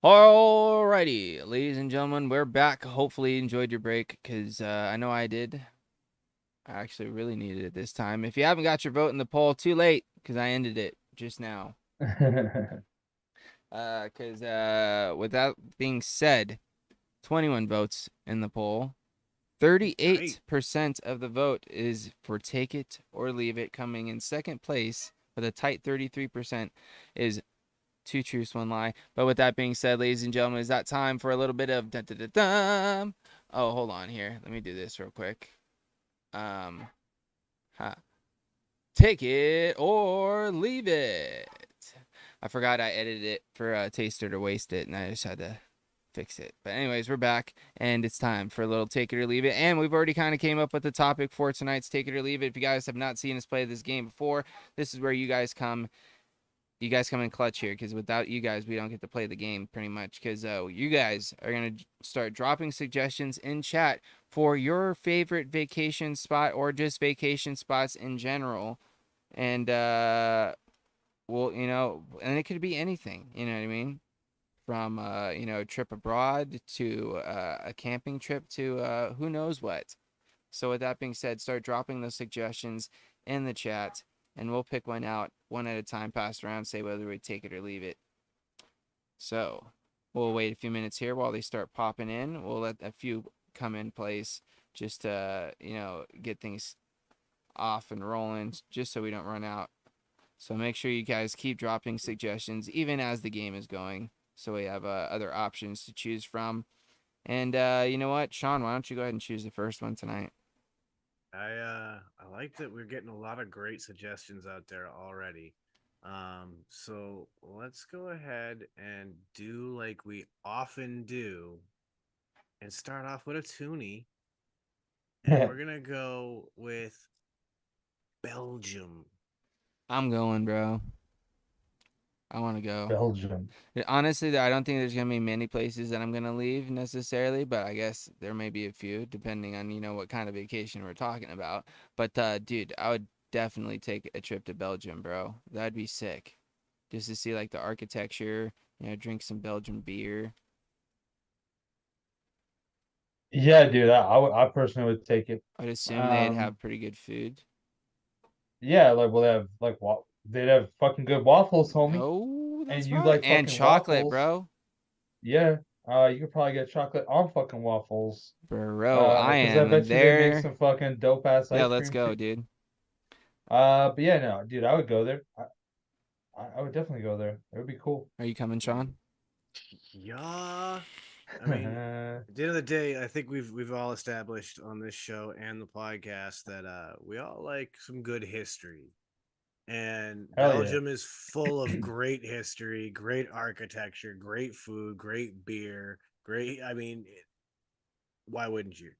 Alrighty, ladies and gentlemen, we're back. Hopefully you enjoyed your break, because I know I did. I actually really needed it this time. If you haven't got your vote in the poll, too late, because I ended it just now. Because with that being said, 21 votes in the poll. 38% of the vote is for take it or leave it. Coming in second place with a tight 33% is two truths, one lie. But with that being said, ladies and gentlemen, is that time for a little bit of dun. Oh, hold on here. Let me do this real quick. Take it or leave it. I forgot I edited it for Taster to waste it, and I just had to fix it. But anyways, we're back, and it's time for a little take it or leave it. And we've already kind of came up with the topic for tonight's take it or leave it. If you guys have not seen us play this game before, this is where you guys come. You guys come in clutch here, because without you guys, we don't get to play the game pretty much, because you guys are going to start dropping suggestions in chat for your favorite vacation spot or just vacation spots in general. And, well, you know, and it could be anything, you know what I mean? From, you know, a trip abroad to a camping trip to who knows what. So with that being said, start dropping those suggestions in the chat, and we'll pick one out one at a time, pass around, say whether we take it or leave it. So we'll wait a few minutes here while they start popping in. We'll let a few come in place just to, you know, get things off and rolling, just so we don't run out. So make sure you guys keep dropping suggestions even as the game is going, so we have other options to choose from. And you know what, Sean, why don't you go ahead and choose the first one tonight? I like that we're getting a lot of great suggestions out there already. So let's go ahead and do like we often do and start off with a toonie. And we're gonna go with Belgium. I'm going, bro. I want to go. Belgium. Honestly, I don't think there's going to be many places that I'm going to leave necessarily, but I guess there may be a few depending on, you know, what kind of vacation we're talking about. But, dude, I would definitely take a trip to Belgium, bro. That'd be sick. Just to see, like, the architecture, you know, drink some Belgian beer. Yeah, dude, I personally would take it. I'd assume they'd have pretty good food. Yeah, like well, they'd have fucking good waffles, homie. Oh, that's And you right. like And fucking chocolate, waffles. bro. Yeah. You could probably get chocolate on fucking waffles. Bro, I Because I am bet you they make there. some fucking dope ass Yeah, ice let's cream go, too. dude. But yeah, no, dude, I would go there. I would definitely go there. It would be cool. Are you coming, Sean? Yeah. I mean, at the end of the day, I think we've all established on this show and the podcast that we all like some good history. And Hell yeah. Belgium is full of great history, great architecture, great food, great beer, great. I mean, why wouldn't you?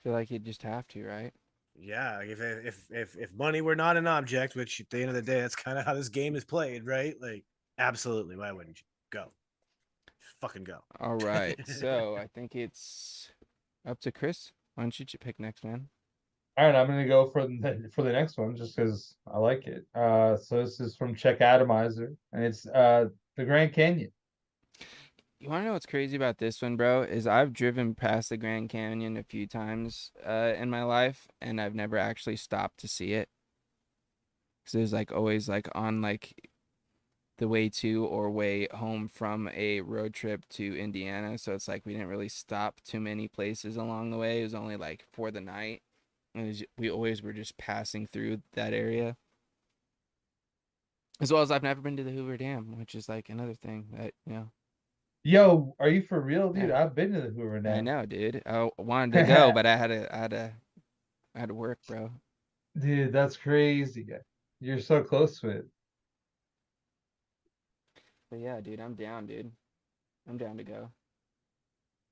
Feel like you'd just have to, right? Yeah, if money were not an object, which at the end of the day, that's kind of how this game is played, right? Like, absolutely, why wouldn't you go? Just fucking go. All right. So I think it's up to Chris. Why don't you pick next, man? All right, I'm gonna go for the next one just because I like it. So this is from Czech Atomizer, and it's the Grand Canyon. You want to know what's crazy about this one, bro? Is I've driven past the Grand Canyon a few times in my life, and I've never actually stopped to see it. Because it was like always like on like the way to or way home from a road trip to Indiana. So it's like we didn't really stop too many places along the way. It was only like for the night. We always were just passing through that area. As well as I've never been to the Hoover Dam, which is like another thing that, you know. Yo, are you for real, dude? Yeah. I've been to the Hoover Dam. I know, dude. I wanted to go, but I had to work, bro. Dude, that's crazy. You're so close to it. But yeah, dude, I'm down, dude. I'm down to go.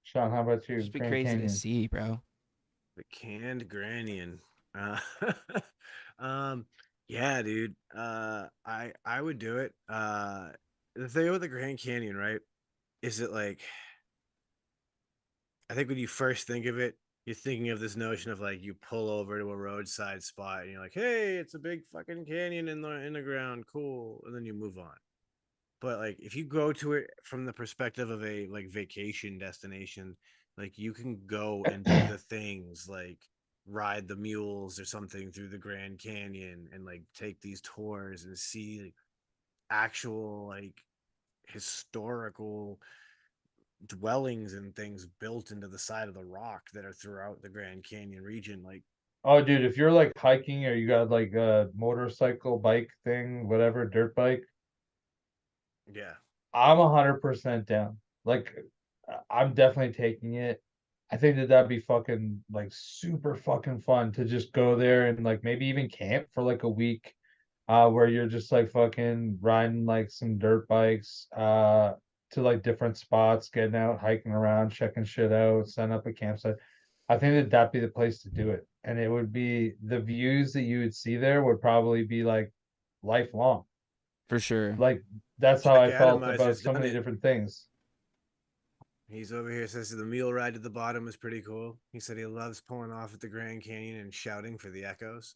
Sean, how about you? Should be Grand crazy Canyon. to see, bro. The canned Granian. Uh, yeah, dude. I would do it. The thing about the Grand Canyon, right? Is it like I think when you first think of it, you're thinking of this notion of like you pull over to a roadside spot and you're like, hey, it's a big fucking canyon in the ground, cool, and then you move on. But like if you go to it from the perspective of a like vacation destination, like you can go and do the things like ride the mules or something through the Grand Canyon and like take these tours and see like, actual like historical dwellings and things built into the side of the rock that are throughout the Grand Canyon region. Like, Oh, dude, if you're like hiking or you got like a motorcycle, bike thing, whatever, dirt bike, yeah, I'm 100% down. Like, I'm definitely taking it. I think that that'd be fucking like super fucking fun to just go there and like maybe even camp for like a week, where you're just like fucking riding like some dirt bikes, to like different spots, getting out, hiking around, checking shit out, setting up a campsite. I think that that'd be the place to do it, and it would be the views that you would see there would probably be like lifelong. For sure. Like that's how check I felt about Atomizer's so done many it. different things. He's over here says the mule ride to the bottom is pretty cool. He said he loves pulling off at the Grand Canyon and shouting for the echoes,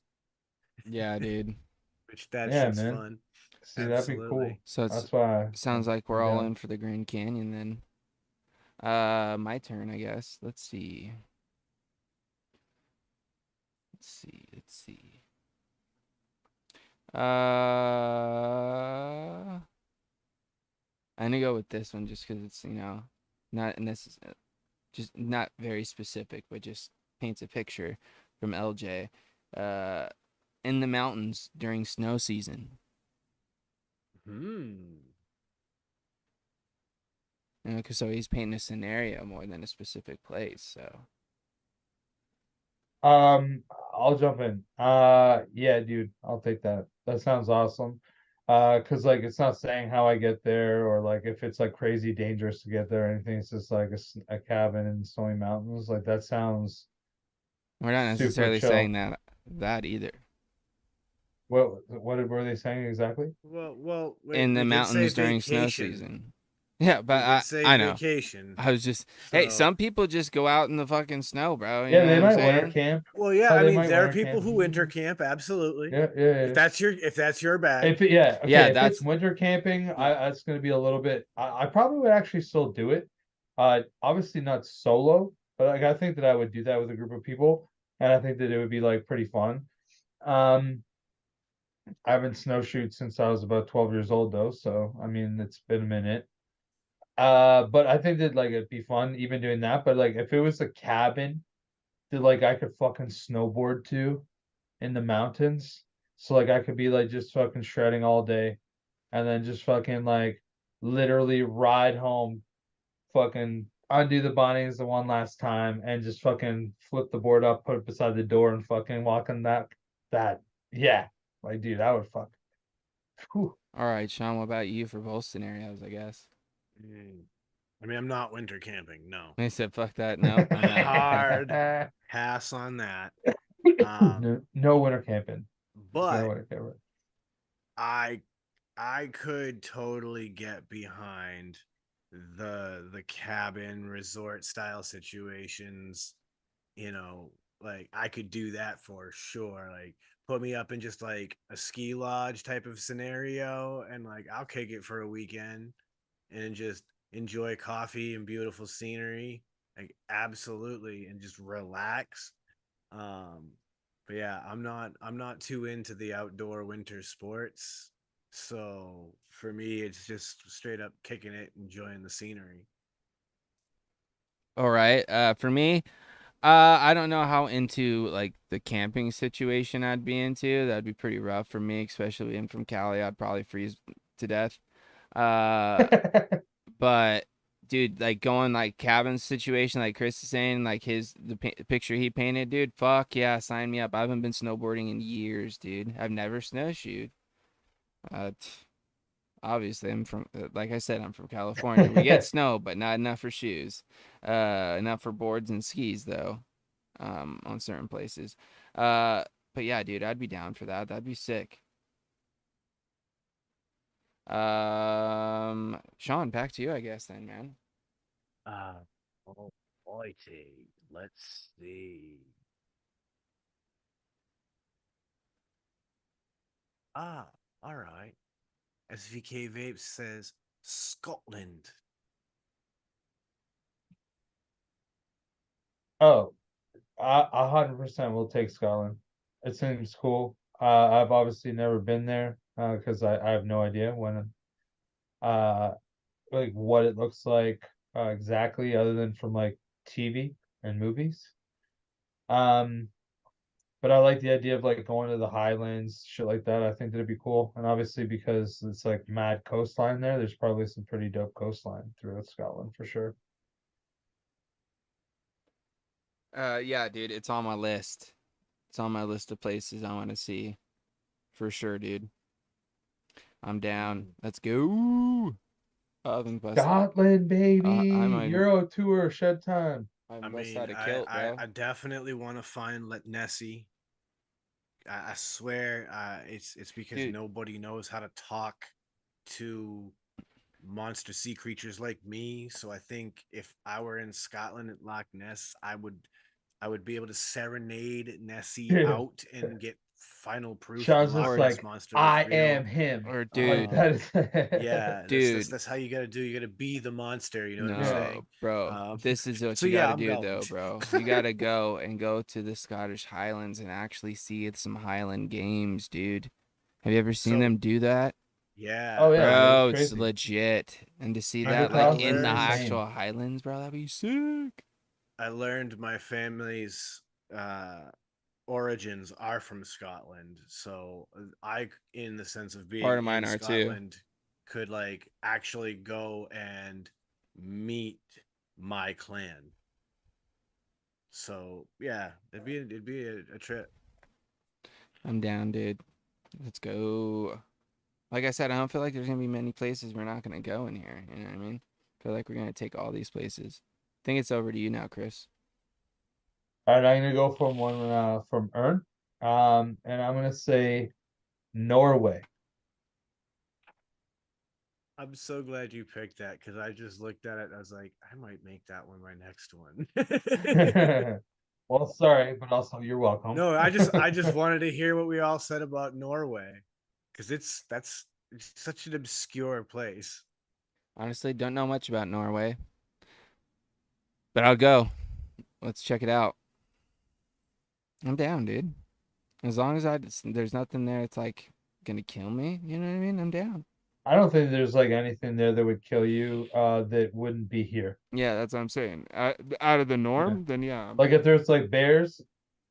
Yeah, dude. which that Yeah, shit's man. fun. See, that'd be cool. Absolutely. So it's That's why sounds like we're I'm all down. in for the Grand Canyon then. My turn, I guess. Let's see. Let's see. I'm gonna go with this one just because it's, not necessarily, just not very specific, but just paints a picture from LJ. Uh, in the mountains during snow season. Cause so he's painting a scenario more than a specific place. So Um, I'll jump in. Yeah, dude, I'll take that. That sounds awesome. Cause like it's not saying how I get there or like if it's like crazy dangerous to get there or anything. It's just like a cabin in the snowy mountains. Like that sounds we're not super necessarily saying chill. that either. What were they saying exactly? Well, In the we did say mountains during snow vacation. season. Yeah, but We did I say I know. vacation. I was just, hey, So, some people just go out in the fucking snow, bro. You Yeah, know what they I'm might winter saying? camp. well, yeah, Oh, I they mean, might there are winter people camp. who winter camp. Absolutely. Yeah, yeah, yeah. If that's your bag, If it, yeah, Yeah, okay, if it's that's winter camping, yeah. that's gonna be a little bit. I probably would actually still do it. Obviously not solo, but like I think that I would do that with a group of people, and I think that it would be like pretty fun. Um, I haven't snowshoed since I was about 12 years old though, so I mean it's been a minute. But I think that like it'd be fun even doing that. But like if it was a cabin that like I could fucking snowboard to in the mountains, so like I could be like just fucking shredding all day and then just fucking like literally ride home, fucking undo the bindings the one last time, and just fucking flip the board up, put it beside the door, and fucking walk in that yeah, like dude, I would fuck. Whew. all right, Sean. What about you for both scenarios? I guess. I mean, I'm not winter camping. No, They said, "Fuck that." Nope, I'm out. hard pass on that. No, no winter camping. No But winter camping. I I could totally get behind the cabin resort style situations. You know, like I could do that for sure. Like put me up in just like a ski lodge type of scenario and like I'll kick it for a weekend and just enjoy coffee and beautiful scenery. Like absolutely and just relax. Um but yeah, I'm not too into the outdoor winter sports. So for me it's just straight up kicking it, enjoying the scenery. All right. For me, I don't know how into like the camping situation I'd be into. That'd be pretty rough for me, especially being from Cali. I'd probably freeze to death. Uh, but dude, like going like cabin situation, like Chris is saying, like the picture he painted, dude. Fuck yeah, sign me up. I haven't been snowboarding in years, dude. I've never snowshoed. T- Obviously, like I said, I'm from California. We get snow, but not enough for shoes. Enough for boards and skis though. On certain places. But yeah, dude, I'd be down for that. That'd be sick. Sean, back to you, I guess then, man. Uh, alrighty. Let's see. Ah, all right. SVK Vape says Scotland. Oh, 100% will take Scotland. It seems cool. I've obviously never been there because I have no idea when uh like what it looks like exactly other than from like TV and movies. Um, but I like the idea of like going to the Highlands, shit like that. I think that'd be cool. And obviously because it's like mad coastline there, there's probably some pretty dope coastline throughout Scotland for sure. Yeah, dude, it's on my list. It's on my list of places I want to see. For sure, dude. I'm down. Let's go. I haven't busted. Scotland, baby. I might. Euro tour, shed time. I I haven't busted mean, out a kilt, bro. I definitely want to find Let Nessie. I swear, it's because Dude. nobody knows how to talk to monster sea creatures like me. So I think if I were in Scotland at Loch Ness, I would be able to serenade Nessie out and get final proof the Sean's Loch just Ness like, monster was I real. am him. Or Like dude. that is Yeah, Dude. that's how you gotta do. You gotta be the monster. You know what I'm No, saying? bro. This is what So you yeah, gotta I'm do, going. though, bro. You gotta go to the Scottish Highlands and actually see some Highland games, dude. Have you ever seen So them do that? yeah, Oh yeah, I Bro, it's it's crazy. legit. And to see I, that, I like, Motocross in is the learned insane. actual Highlands, bro, that'd be sick. I learned my family's origins are from Scotland. So I, in the sense of Part being of mine in are too. Scotland, could like actually go and meet my clan. So yeah, it'd be a trip. I'm down, dude. Let's go. Like I said, I don't feel like there's gonna be many places we're not gonna go in here. You know what I mean? I feel like we're gonna take all these places. I think it's over to you now, Chris. All right, I'm gonna go from one from Ern. And I'm gonna say Norway. I'm so glad you picked that because I just looked at it. And I was like, I might make that one my next one. Well, sorry, but also you're welcome. No, I just wanted to hear what we all said about Norway because it's such an obscure place. Honestly, don't know much about Norway, but I'll go. Let's check it out. I'm down, dude. As long as there's nothing there, it's like gonna kill me. You know what I mean? I'm down. I don't think there's like anything there that would kill you that wouldn't be here. Yeah, that's what I'm saying. Out of the norm, Yeah. then yeah, I'm Like down. if there's like bears,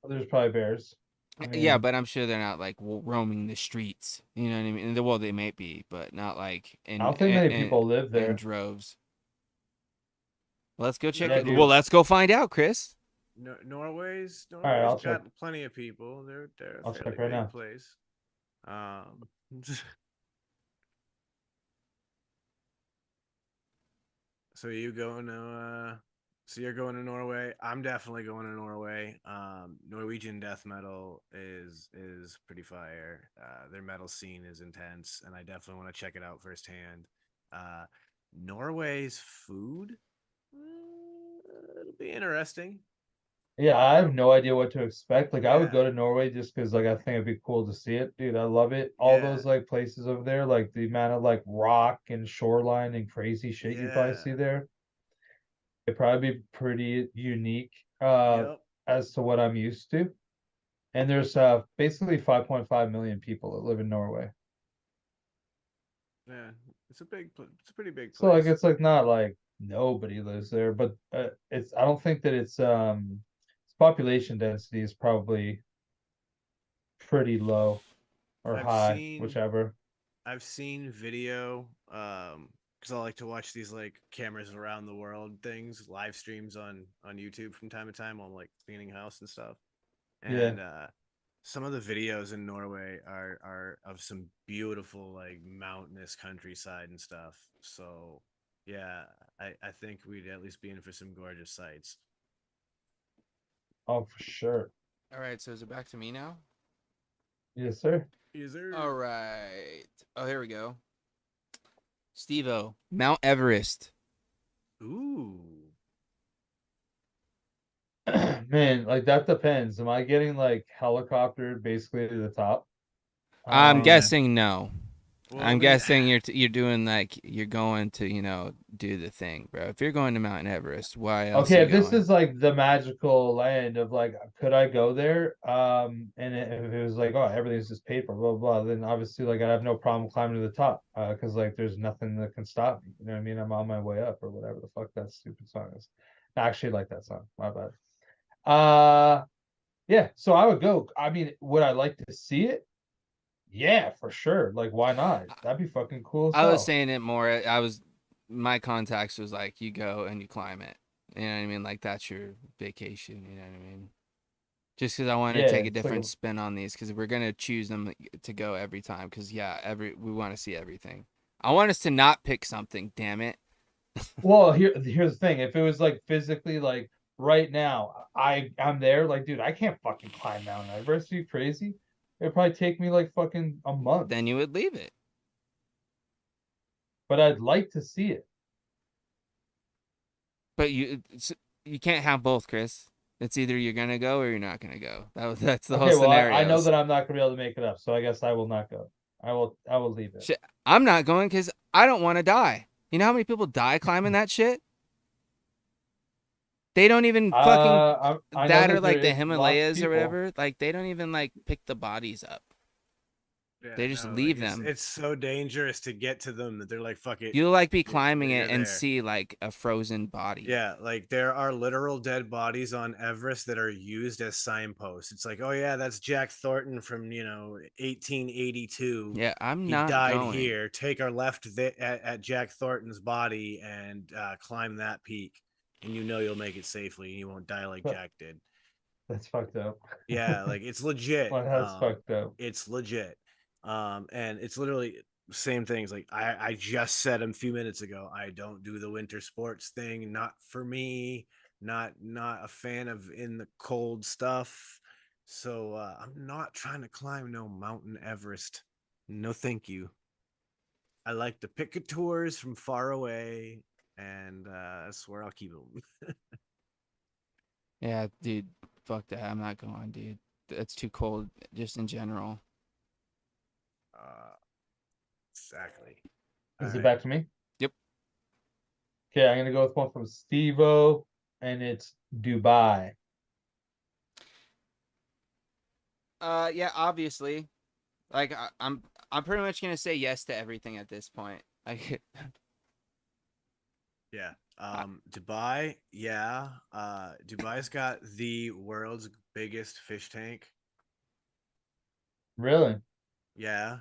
there's probably bears. I Yeah, mean, but I'm sure they're not like roaming the streets. You know what I mean? Well, they may be, but not like I don't think many people live in there. droves. Let's go check Yeah, it. dude. Well, let's go find out, Chris. Norway's right, I'll got check. plenty of people. They're a I'll fairly check right big now. place. Um, so you going to so you're going to Norway. I'm definitely going to Norway. Norwegian death metal is pretty fire. Their metal scene is intense, and I definitely want to check it out firsthand. Uh, Norway's food, it'll be interesting. Yeah, I have no idea what to expect. Like I would Yeah, go to Norway just because like I think it'd be cool to see it. Dude, I love it. All yeah, those like places over there, like the amount of like rock and shoreline and crazy shit you probably yeah. see there. It'd probably be pretty unique Yep. as to what I'm used to. And there's basically 5.5 million people that live in Norway. Yeah, it's a pretty big So like place. it's like not like nobody lives there, but it's I don't think that its population density is probably pretty low or I've high, seen whichever. I've seen video because I like to watch these like cameras around the world things, live streams on YouTube from time to time while I'm like cleaning house and stuff. Yeah. And some of the videos in Norway are of some beautiful like mountainous countryside and stuff. So yeah, I think we'd at least be in for some gorgeous sights. Oh, for sure. All right, so is it back to me now? Yes, sir. Is there All right. Oh, here we go. Steve-O, Mount Everest. Ooh. Man, like that depends. Am I getting like helicoptered basically to the top? I'm Yeah. guessing no. Well, I'm guessing you're doing like you're going to do the thing, bro. If you're going to Mount Everest, why else are Okay, you if this going? is like the magical land of like, could I go there? And if it was like, oh, everything's just paid for, blah, blah, blah, then obviously like I have no problem climbing to the top. Because like there's nothing that can stop me. You know what I mean? I'm on my way up or whatever the fuck that stupid song is. I actually like that song. My bad. Yeah, so I would go. I mean, would I like to see it? Yeah, for sure. Like, why not? That'd be fucking cool as I was hell. saying it more. My context was like you go and you climb it. You know what I mean? Like that's your vacation. You know what I mean? Just because I want to Yeah, take a it's like different spin on these, because we're gonna choose them to go every time. Because yeah, we want to see everything. I want us to not pick something. Damn it. well, here's the thing. If it was like physically like right now, I'm there, like, dude, I can't fucking climb Mount Everest. Are you crazy? It'd probably take me like fucking a month. Then you would leave it. But I'd like to see it. But you can't have both, Chris. It's either you're gonna go or you're not gonna go. That's the whole Okay, well, I know scenarios. that I'm not gonna be able to make it up, so I guess I will not go. I will leave it. Shit, I'm not going because I don't want to die. You know how many people die climbing that shit? They don't even fucking I know that or that there like the is lots of Himalayas or people. whatever. Like they don't even like pick the bodies up. Yeah, They just no, leave like them. it's so dangerous to get to them that they're like, fuck it, You'll like be climbing you're it and there. see like a frozen body. Yeah, like there are literal dead bodies on Everest that are used as signposts. It's like, oh yeah, that's Jack Thornton from 1882. Yeah, I'm He not died going. here. Take our left at Jack Thornton's body and climb that peak, and you'll make it safely. And you won't die like Jack did. That's fucked up. Yeah, like it's legit. Well, that's fucked up. It's legit. And it's literally same things. Like I just said a few minutes ago, I don't do the winter sports thing. Not for me. Not a fan of in the cold stuff. So I'm not trying to climb no Mountain Everest. No, thank you. I like the picatours from far away, and that's where I'll keep them. Yeah, dude, fuck that. I'm not going, dude. It's too cold just in general. Exactly. Is All it right. back to me? Yep. Okay, I'm gonna go with one from Steve-O, and it's Dubai. Yeah, obviously. Like I'm pretty much gonna say yes to everything at this point. Like Yeah. Dubai, yeah. Dubai's got the world's biggest fish tank. Really? Yeah.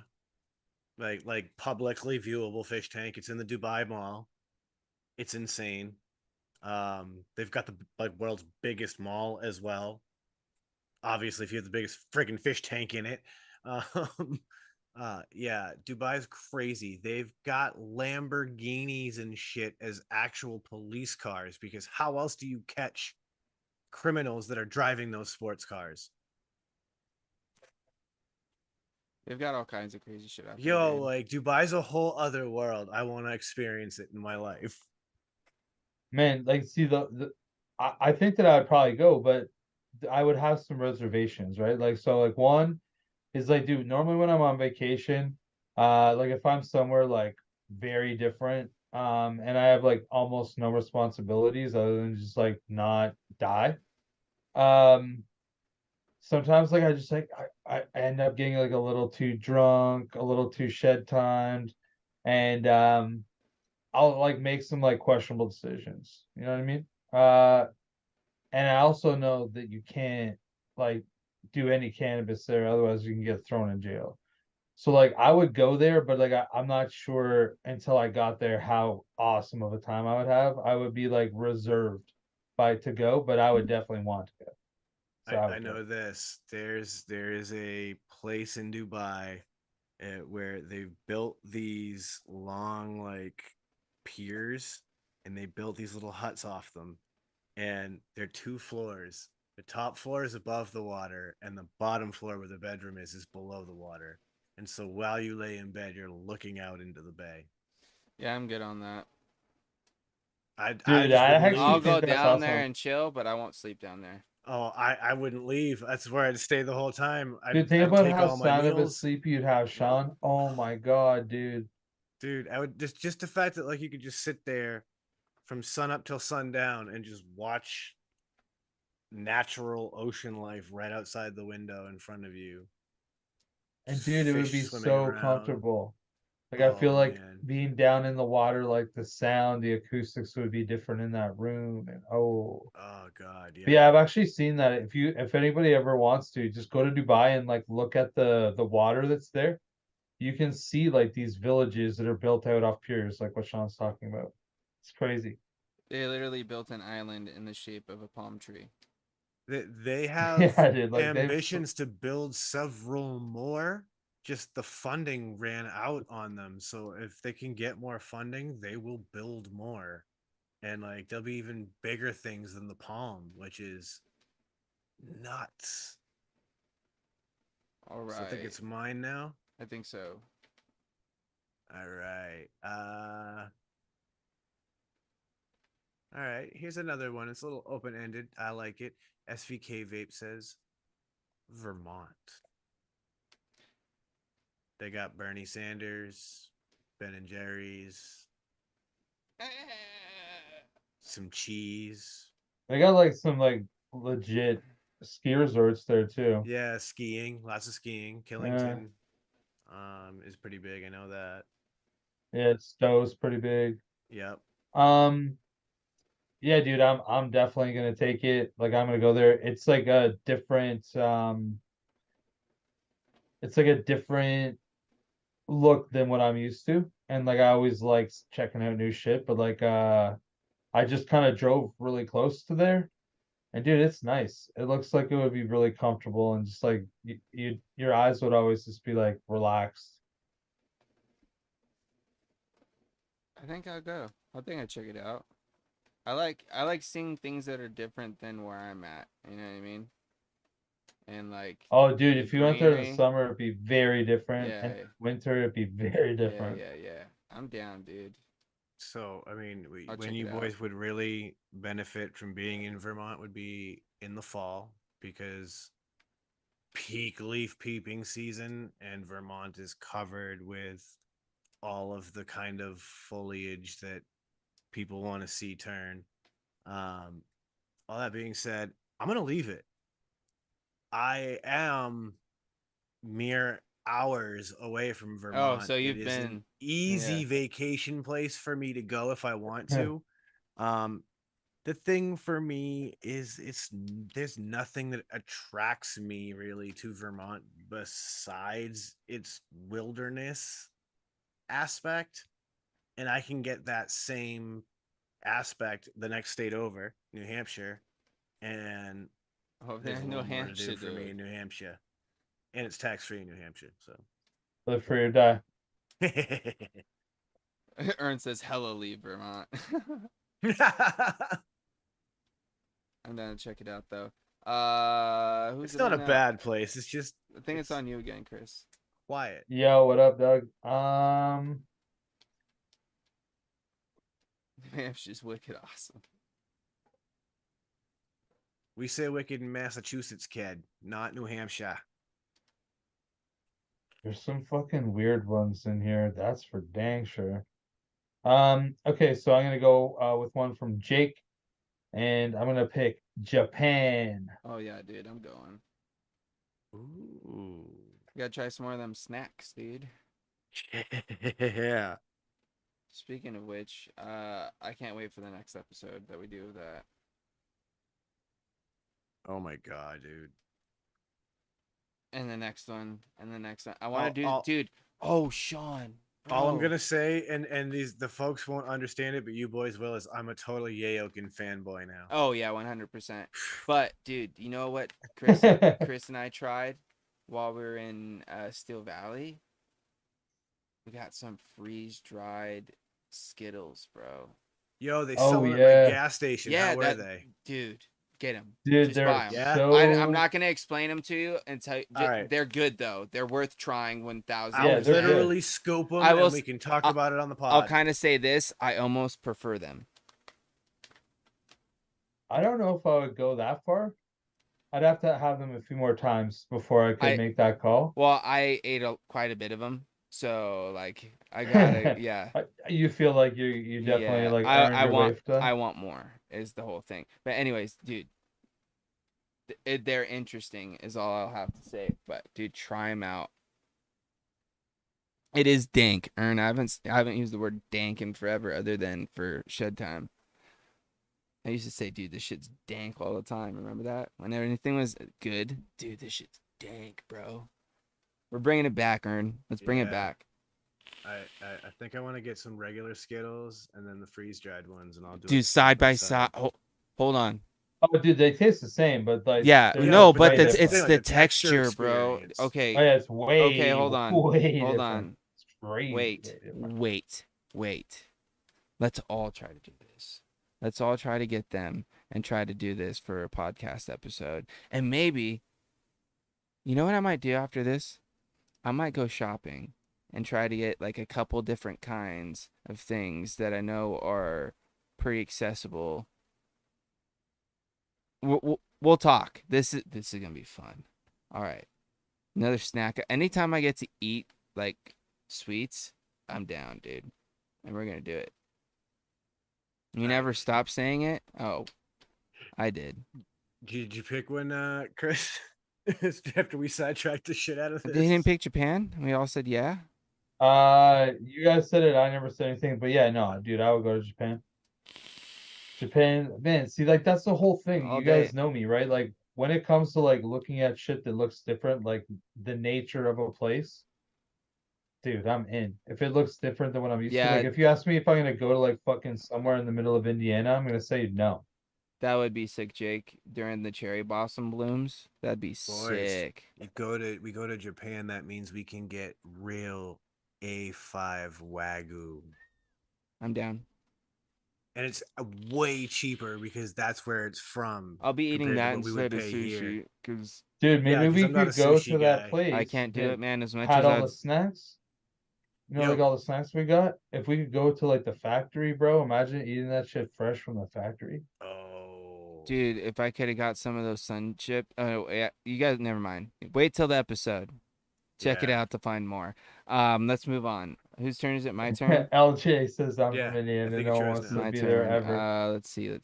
Like publicly viewable fish tank. It's in the Dubai Mall. It's insane. They've got the like world's biggest mall as well. Obviously, if you have the biggest freaking fish tank in it. Um, yeah, Dubai's crazy. They've got Lamborghinis and shit as actual police cars because how else do you catch criminals that are driving those sports cars? they've got all kinds of crazy shit out there, Yo, dude. like Dubai's a whole other world. I want to experience it in my life. Man, like, see I think that I would probably go, but I would have some reservations, right? Like, so like one is like, dude, normally when I'm on vacation, like if I'm somewhere like very different, and I have like almost no responsibilities other than just like not die. Um, Sometimes like I just like I end up getting like a little too drunk, a little too shed timed, and I'll like make some like questionable decisions. You know what I mean? And I also know that you can't like do any cannabis there, otherwise you can get thrown in jail. So like I would go there, but like I'm not sure until I got there how awesome of a time I would have. I would be like reserved by to go, but I would definitely want to go. So I I would go. know this. There is a place in Dubai where they've built these long like piers and they built these little huts off them and they're two floors. The top floor is above the water and the bottom floor where the bedroom is below the water. And so while you lay in bed, you're looking out into the bay. Yeah, I'm good on that. I Dude, just I wouldn't actually I'll leave. go think that's down there awesome. and chill, but I won't sleep down there. Oh, I wouldn't leave. That's where I'd stay the whole time. Dude, think I'd about take how all my sound of a meals. sleep you'd have, Sean. Oh my god, dude. Dude, I would just the fact that like you could just sit there from sun up till sundown and just watch natural ocean life right outside the window in front of you. And Just dude, it would fish be swimming so around. comfortable. Like I feel Oh like man. being down in the water, like the sound, the acoustics would be different in that room. And oh, Oh god, but yeah, yeah. I've actually seen that. If anybody ever wants to, just go to Dubai and like look at the water that's there. You can see like these villages that are built out off piers, like what Sean's talking about. It's crazy. They literally built an island in the shape of a palm tree. They have Yeah, dude. Like they've ambitions to build several more. Just the funding ran out on them. So if they can get more funding, they will build more. And like there'll be even bigger things than the palm, which is nuts. All So I think right. it's mine now. I think so. All right. All right. Here's another one. It's a little open ended. I like it. SVK Vape says Vermont. They got Bernie Sanders, Ben and Jerry's, some cheese. they got like some like legit ski resorts there too. Yeah, skiing, lots of skiing. Yeah, Killington is pretty big. I know that. yeah, Stowe's pretty big. Yep. Um, yeah, dude, I'm definitely gonna take it. Like I'm gonna go there. It's like a different look than what I'm used to. And like I always like checking out new shit, but like I just kind of drove really close to there. And dude, it's nice. It looks like it would be really comfortable and just like your eyes would always just be like relaxed. I think I'll go. I think I'll check it out. I like seeing things that are different than where I'm at. You know what I mean? And like Oh, dude, the if you went there in the greenery. summer, it'd be very different, and Yeah, winter, it'd be very yeah, different. yeah, yeah. I'm down, dude. So, I mean, I'll when check you it out. boys would really benefit from being in Vermont would be in the fall because peak leaf peeping season and Vermont is covered with all of the kind of foliage that people want to see turn. Um, all that being said, I'm gonna leave it. I am mere hours away from Oh, Vermont. so It you've is an been, yeah. easy vacation place for me to go if I want to. Um, the thing for me is there's nothing that attracts me really to Vermont besides its wilderness aspect, and I can get that same aspect the next state over, New Hampshire, and Oh, there's there's a no little more to do Hampshire, for me dude. in New Hampshire, and it's tax free in New Hampshire. So, Live free or die. Ern says, "Hella leave Vermont." I'm down to check it out though. Who's it's it not a on now? bad place. It's just I think it's it's on you again, Chris. quiet. Yo, what up, Doug? New Hampshire's wicked awesome. We say wicked in Massachusetts, kid, not New Hampshire. There's some fucking weird ones in here. That's for dang sure. Okay, so I'm gonna go with one from Jake, and I'm gonna pick Japan. Oh yeah, dude, I'm going. Ooh. Gotta try some more of them snacks, dude. Yeah. Speaking of which, I can't wait for the next episode that we do of that. Oh my god, dude. And the next one, and the next one. I want All, to do, all, dude. Oh, Sean, all I'm bro. gonna say, and the folks won't understand it, but you boys will, is I'm a total Yeokin fanboy now. Oh yeah, 100%. But dude, you know what Chris and I tried while we were in Steel Valley? We got some freeze-dried Skittles, bro. Yo, they Oh sell them at my yeah, gas station. Yeah, How were that they? dude, get them. dude, Just they're buy them. Yeah. I'm so not gonna explain them to you and tell you. All right. They're good though. They're worth trying 1,000%. Yeah, I'll they're good. literally scoop them, I will and we can talk about it on the I'll pod. kind of say this. I almost prefer them. I don't know if I would go that far. I'd have to have them a few more times before I could make that call. Well, I ate quite a bit of them, so like I gotta, yeah. You feel like you definitely like earned I your want way for that? I want more is the whole thing. But anyways, dude, they're interesting is all I'll have to say. But dude, try them out. It is dank, Ern. I haven't used the word dank in forever, other than for shed time. I used to say, dude, this shit's dank all the time. Remember that? Whenever anything was good, dude, this shit's dank, bro. We're bringing it back, Ern. Let's bring it back. I think I want to get some regular Skittles and then the freeze dried ones, and I'll do dude it side by side. Hold on. Oh, dude, they taste the same, but like yeah, no, but it's the texture bro. Okay. Oh, yeah, it's way. Okay, hold on. Way hold different. on. It's crazy. Wait. Let's all try to do this. Let's all try to get them and try to do this for a podcast episode. And maybe, you know what I might do after this? I might go shopping and try to get like a couple different kinds of things that I know are pretty accessible. We'll talk. This is gonna be fun. All right, another snack. Anytime I get to eat like sweets, I'm down, dude, and we're gonna do it. You never stop saying it. Oh, I did. Did you pick one, Chris? After we sidetracked the shit out of this, They didn't pick Japan. We all said yeah. You guys said it. I never said anything, but yeah, no, dude, I would go to Japan. Japan, man. See, like that's the whole thing. All You guys day. know me, right? Like when it comes to like looking at shit that looks different, like the nature of a place, dude, I'm in. If it looks different than what I'm used to, like if you ask me if I'm gonna go to like fucking somewhere in the middle of Indiana, I'm gonna say no. That would be sick, Jake. During the cherry blossom blooms, that'd be sick. We go to Japan. That means we can get real A5 Wagyu. I'm down. And it's way cheaper because that's where it's from. I'll be eating that instead of sushi. Cause dude, maybe we could go to that place. I can't do it, man. As much had as all the snacks. You know, like all the snacks we got. If we could go to like the factory, bro, imagine eating that shit fresh from the factory. Oh, dude, if I could have got some of those sun chip. Oh, yeah, you guys, never mind. Wait till the episode. Check it out to find more. Let's move on. Whose turn is it? My turn. LJ says I'm from Indiana and no one wants to be there ever. Let's see.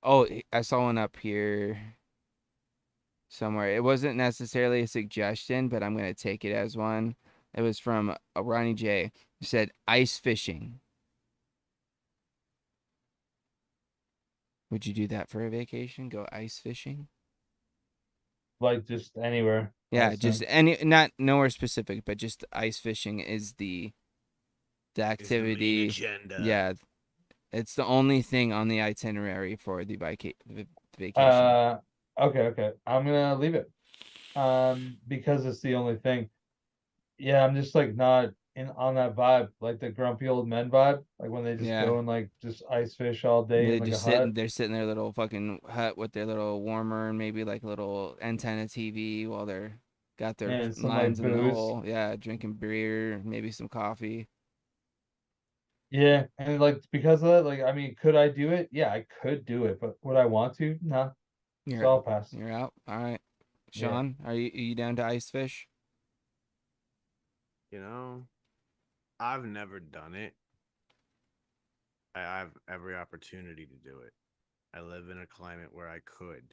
Oh, I saw one up here somewhere. It wasn't necessarily a suggestion, but I'm gonna take it as one. It was from Ronnie J. He said ice fishing. Would you do that for a vacation? Go ice fishing? Like just anywhere. Yeah, just not nowhere specific, but just ice fishing is the activity. Is the main agenda. Yeah, it's the only thing on the itinerary for the vacation. Okay. I'm gonna leave it. Because it's the only thing. Yeah, I'm just like not on that vibe, like the grumpy old men vibe, like when they just go and like just ice fish all day. They just they're sitting in their little fucking hut with their little warmer and maybe like a little antenna TV while they're got their lines in the hole. Yeah, drinking beer, maybe some coffee. Yeah, and like because of that, like I mean, could I do it? Yeah, I could do it, but would I want to? No. So I'll pass. You're out. All right, Sean, are you down to ice fish? You know, I've never done it. I have every opportunity to do it. I live in a climate where I could.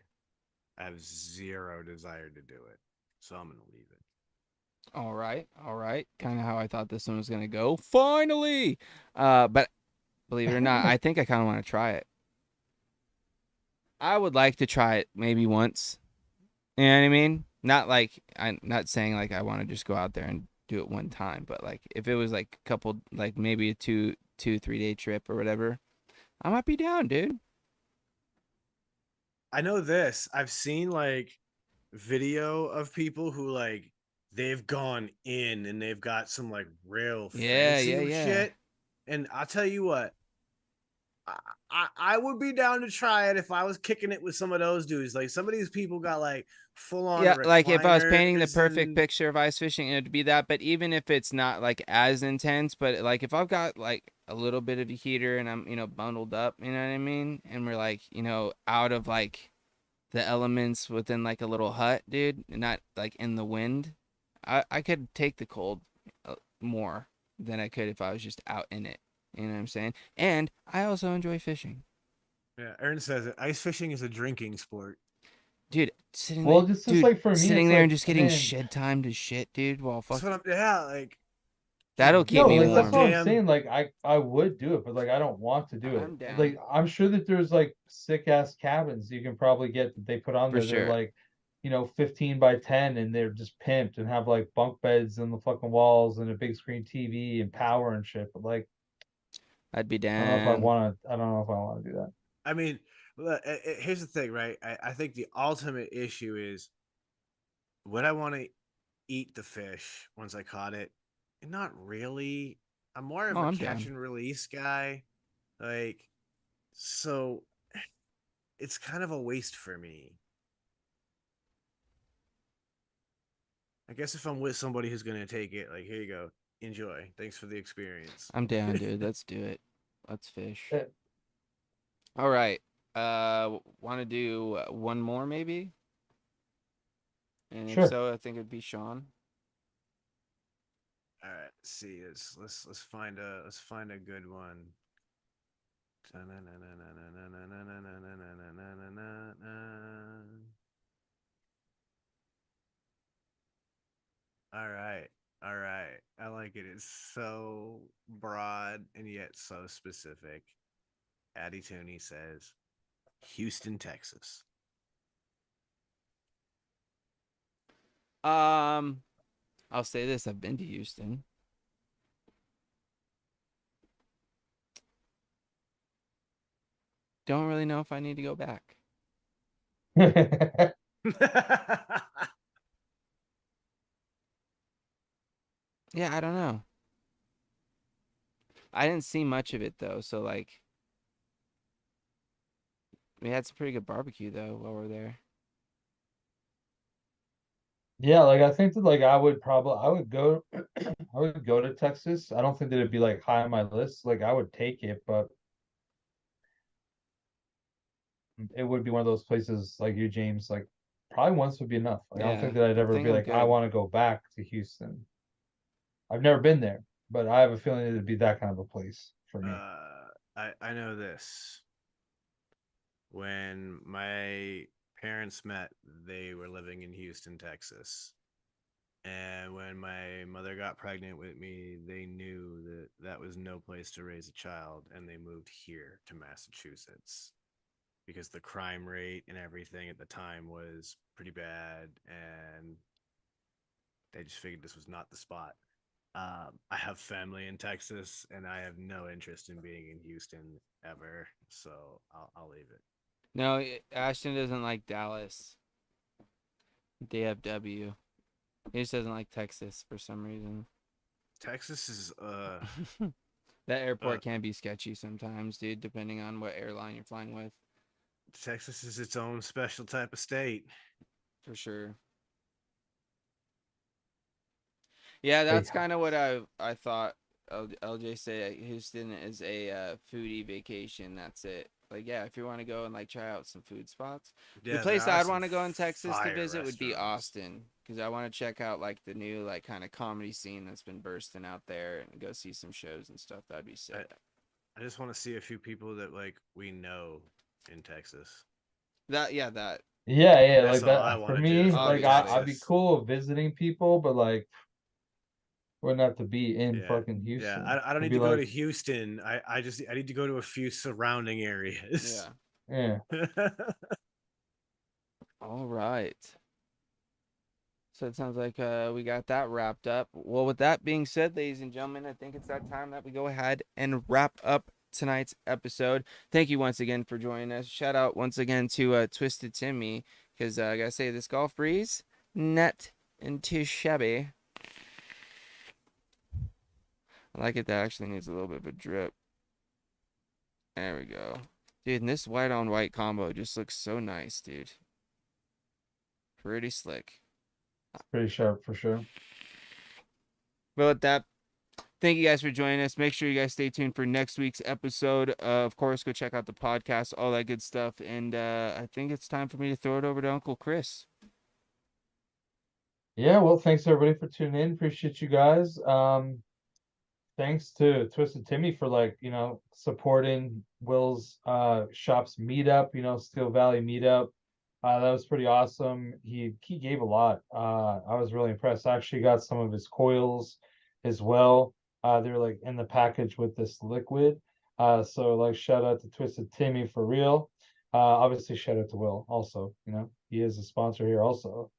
I have zero desire to do it, so I'm gonna leave it. All right. Kind of how I thought this one was gonna go. Finally, but believe it or not, I think I kind of want to try it. I would like to try it maybe once. You know what I mean? Not like I'm not saying like I want to just go out there and do it one time, but like if it was like a couple, like maybe a 3 day trip or whatever, I might be down, dude. I know this. I've seen like video of people who like they've gone in and they've got some like real fancy shit. And I'll tell you what, I would be down to try it if I was kicking it with some of those dudes. Like some of these people got like full on Yeah, like if I was painting the recliners perfect and picture of ice fishing, it'd be that. But even if it's not like as intense, but like if I've got like a little bit of a heater and I'm, bundled up, you know what I mean? And we're like, out of like the elements within like a little hut, dude, and not like in the wind, I could take the cold more than I could if I was just out in it. You know what I'm saying? And I also enjoy fishing. yeah, Aaron says it. Ice fishing is a drinking sport. Dude, sitting there, Well, it's just like for me, sitting it's there and like, just getting man, shed time to shit, dude. Well, That's fuck, what I'm. Yeah, like that'll keep no, me like that's warm. what I'm damn. saying. Like I would do it, but like I don't want to do it. I'm down Like I'm sure that there's like sick ass cabins you can probably get that they put on for there. They're sure. like, 15 by 10 and they're just pimped and have like bunk beds in the fucking walls and a big screen TV and power and shit. But like I'd be I don't know if I down. want to. I don't know if I want to do that. I mean, look, here's the thing, right? I think the ultimate issue is would I want to eat the fish once I caught it? Not really. I'm more of Oh, a I'm catch down. and release guy. Like, so it's kind of a waste for me. I guess if I'm with somebody who's gonna take it, like, here you go, enjoy. Thanks for the experience. I'm down, dude. Let's do it. Let's fish. Eh, All right. Want to do one more maybe? And if Sure. so, I think it'd be Sean. All right, let's see. Let's find a good one. All right. All right. I like it. It's so broad and yet so specific. Addie Tooney says, Houston, Texas. Um, I'll say this: I've been to Houston. Don't really know if I need to go back. Yeah, I don't know. I didn't see much of it though, so like we had some pretty good barbecue though while we're there. Yeah, like I think that like I would go I would go to Texas. I don't think that it'd be like high on my list. Like I would take it, but it would be one of those places like you, James, like probably once would be enough. Like I don't Yeah, think that I'd I ever think be I'm like, I good. want to go back to Houston. I've never been there, but I have a feeling it'd be that kind of a place for me. I know this. When my parents met, they were living in Houston, Texas. And when my mother got pregnant with me, they knew that that was no place to raise a child, and they moved here to Massachusetts because the crime rate and everything at the time was pretty bad, and they just figured this was not the spot. I have family in Texas, and I have no interest in being in Houston ever, so I'll leave it. No, Ashton doesn't like Dallas. DFW. He just doesn't like Texas for some reason. Texas is That uh airport can be sketchy sometimes, dude, depending on what airline you're flying with, Texas is its own special type of state. for sure. Yeah, Wait, that's kind of what I thought. LJ said Houston is a foodie vacation. That's it. Like, yeah, if you want to go and like try out some food spots, the Yeah, there place are I'd some want to go in Texas to fire visit would be restaurants. Austin, because I want to check out like the new like kind of comedy scene that's been bursting out there and go see some shows and stuff. That'd be I, sick. I just want to see a few people that like we know in Texas. That yeah, That's like all I that want for to do me, if I'm in like obviously. I'd be Texas. cool with visiting people, but like wouldn't have to be in Yeah, fucking yeah. Houston. I don't I'd need be to go to like, Houston. I need to go to a few surrounding areas. Yeah. yeah. All right. So it sounds like we got that wrapped up. Well, with that being said, ladies and gentlemen, I think it's that time that we go ahead and wrap up tonight's episode. Thank you once again for joining us. Shout out once again to Twisted Timmy, because I gotta say, this golf breeze, net and too shabby. I like it. That actually needs a little bit of a drip. There we go. Dude, and this white on white combo just looks so nice, dude. Pretty slick. Pretty sharp for sure. But with that, thank you guys for joining us. Make sure you guys stay tuned for next week's episode. Of course, go check out the podcast, all that good stuff. And I think it's time for me to throw it over to Uncle Chris. Yeah, well, thanks everybody for tuning in. Appreciate you guys. Thanks to Twisted Timmy for supporting Will's shop's meetup, Steel Valley meetup. That was pretty awesome. He gave a lot. I was really impressed. I actually got some of his coils as well. They're like in the package with this liquid. So shout out to Twisted Timmy for real. Obviously shout out to Will also, he is a sponsor here also.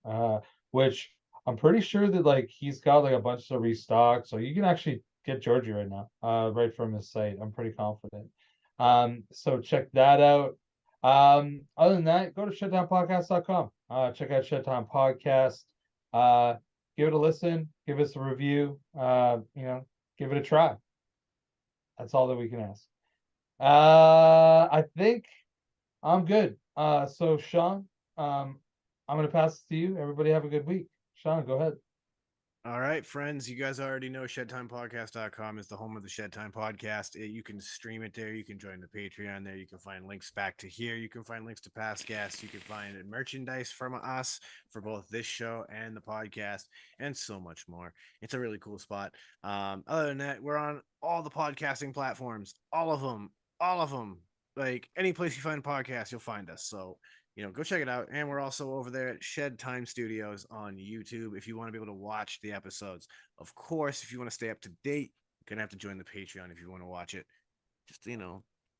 Which I'm pretty sure that he's got a bunch of restock. So you can actually get Georgie right now, right from his site. I'm pretty confident. So check that out. Other than that, go to shedtimepodcast.com. Check out Shedtime Podcast. Give it a listen, give us a review, give it a try. That's all that we can ask. I think I'm good. So Sean, I'm gonna pass it to you. Everybody have a good week. Sean, go ahead. All right, friends, you guys already know ShedTimePodcast.com is the home of the Shed Time Podcast. You can stream it there. You can join the Patreon there. You can find links back to here. You can find links to past guests. You can find merchandise from us for both this show and the podcast and so much more. It's a really cool spot. Other than that, we're on all the podcasting platforms, all of them. Like any place you find podcasts, you'll find us. So go check it out. And we're also over there at Shed Time Studios on YouTube if you want to be able to watch the episodes. Of course, if you want to stay up to date, you're going to have to join the Patreon if you want to watch it. Just,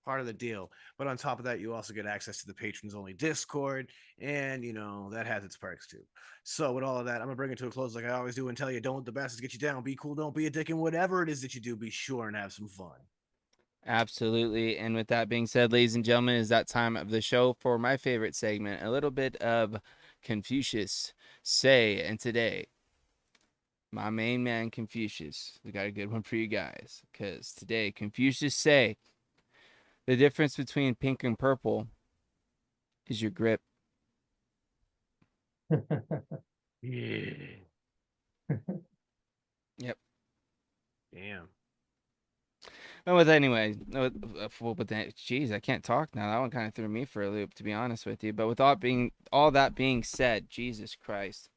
part of the deal. But on top of that, you also get access to the patrons only Discord. And, that has its perks too. So with all of that, I'm going to bring it to a close like I always do and tell you, don't let the bastards get you down. Be cool, don't be a dick, and whatever it is that you do, be sure and have some fun. Absolutely. And with that being said, ladies and gentlemen, is that time of the show for my favorite segment, a little bit of Confucius Say. And today, my main man, Confucius, we got a good one for you guys. Because today, Confucius Say, the difference between pink and purple is your grip. Yeah. Yep. Damn. But geez, I can't talk now. That one kind of threw me for a loop, to be honest with you. But with all that being said, Jesus Christ,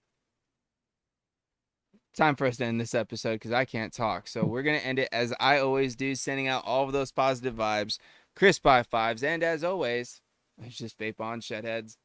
time for us to end this episode because I can't talk. So we're gonna end it as I always do, sending out all of those positive vibes, crisp high fives, and as always, it's just vape on, shedheads.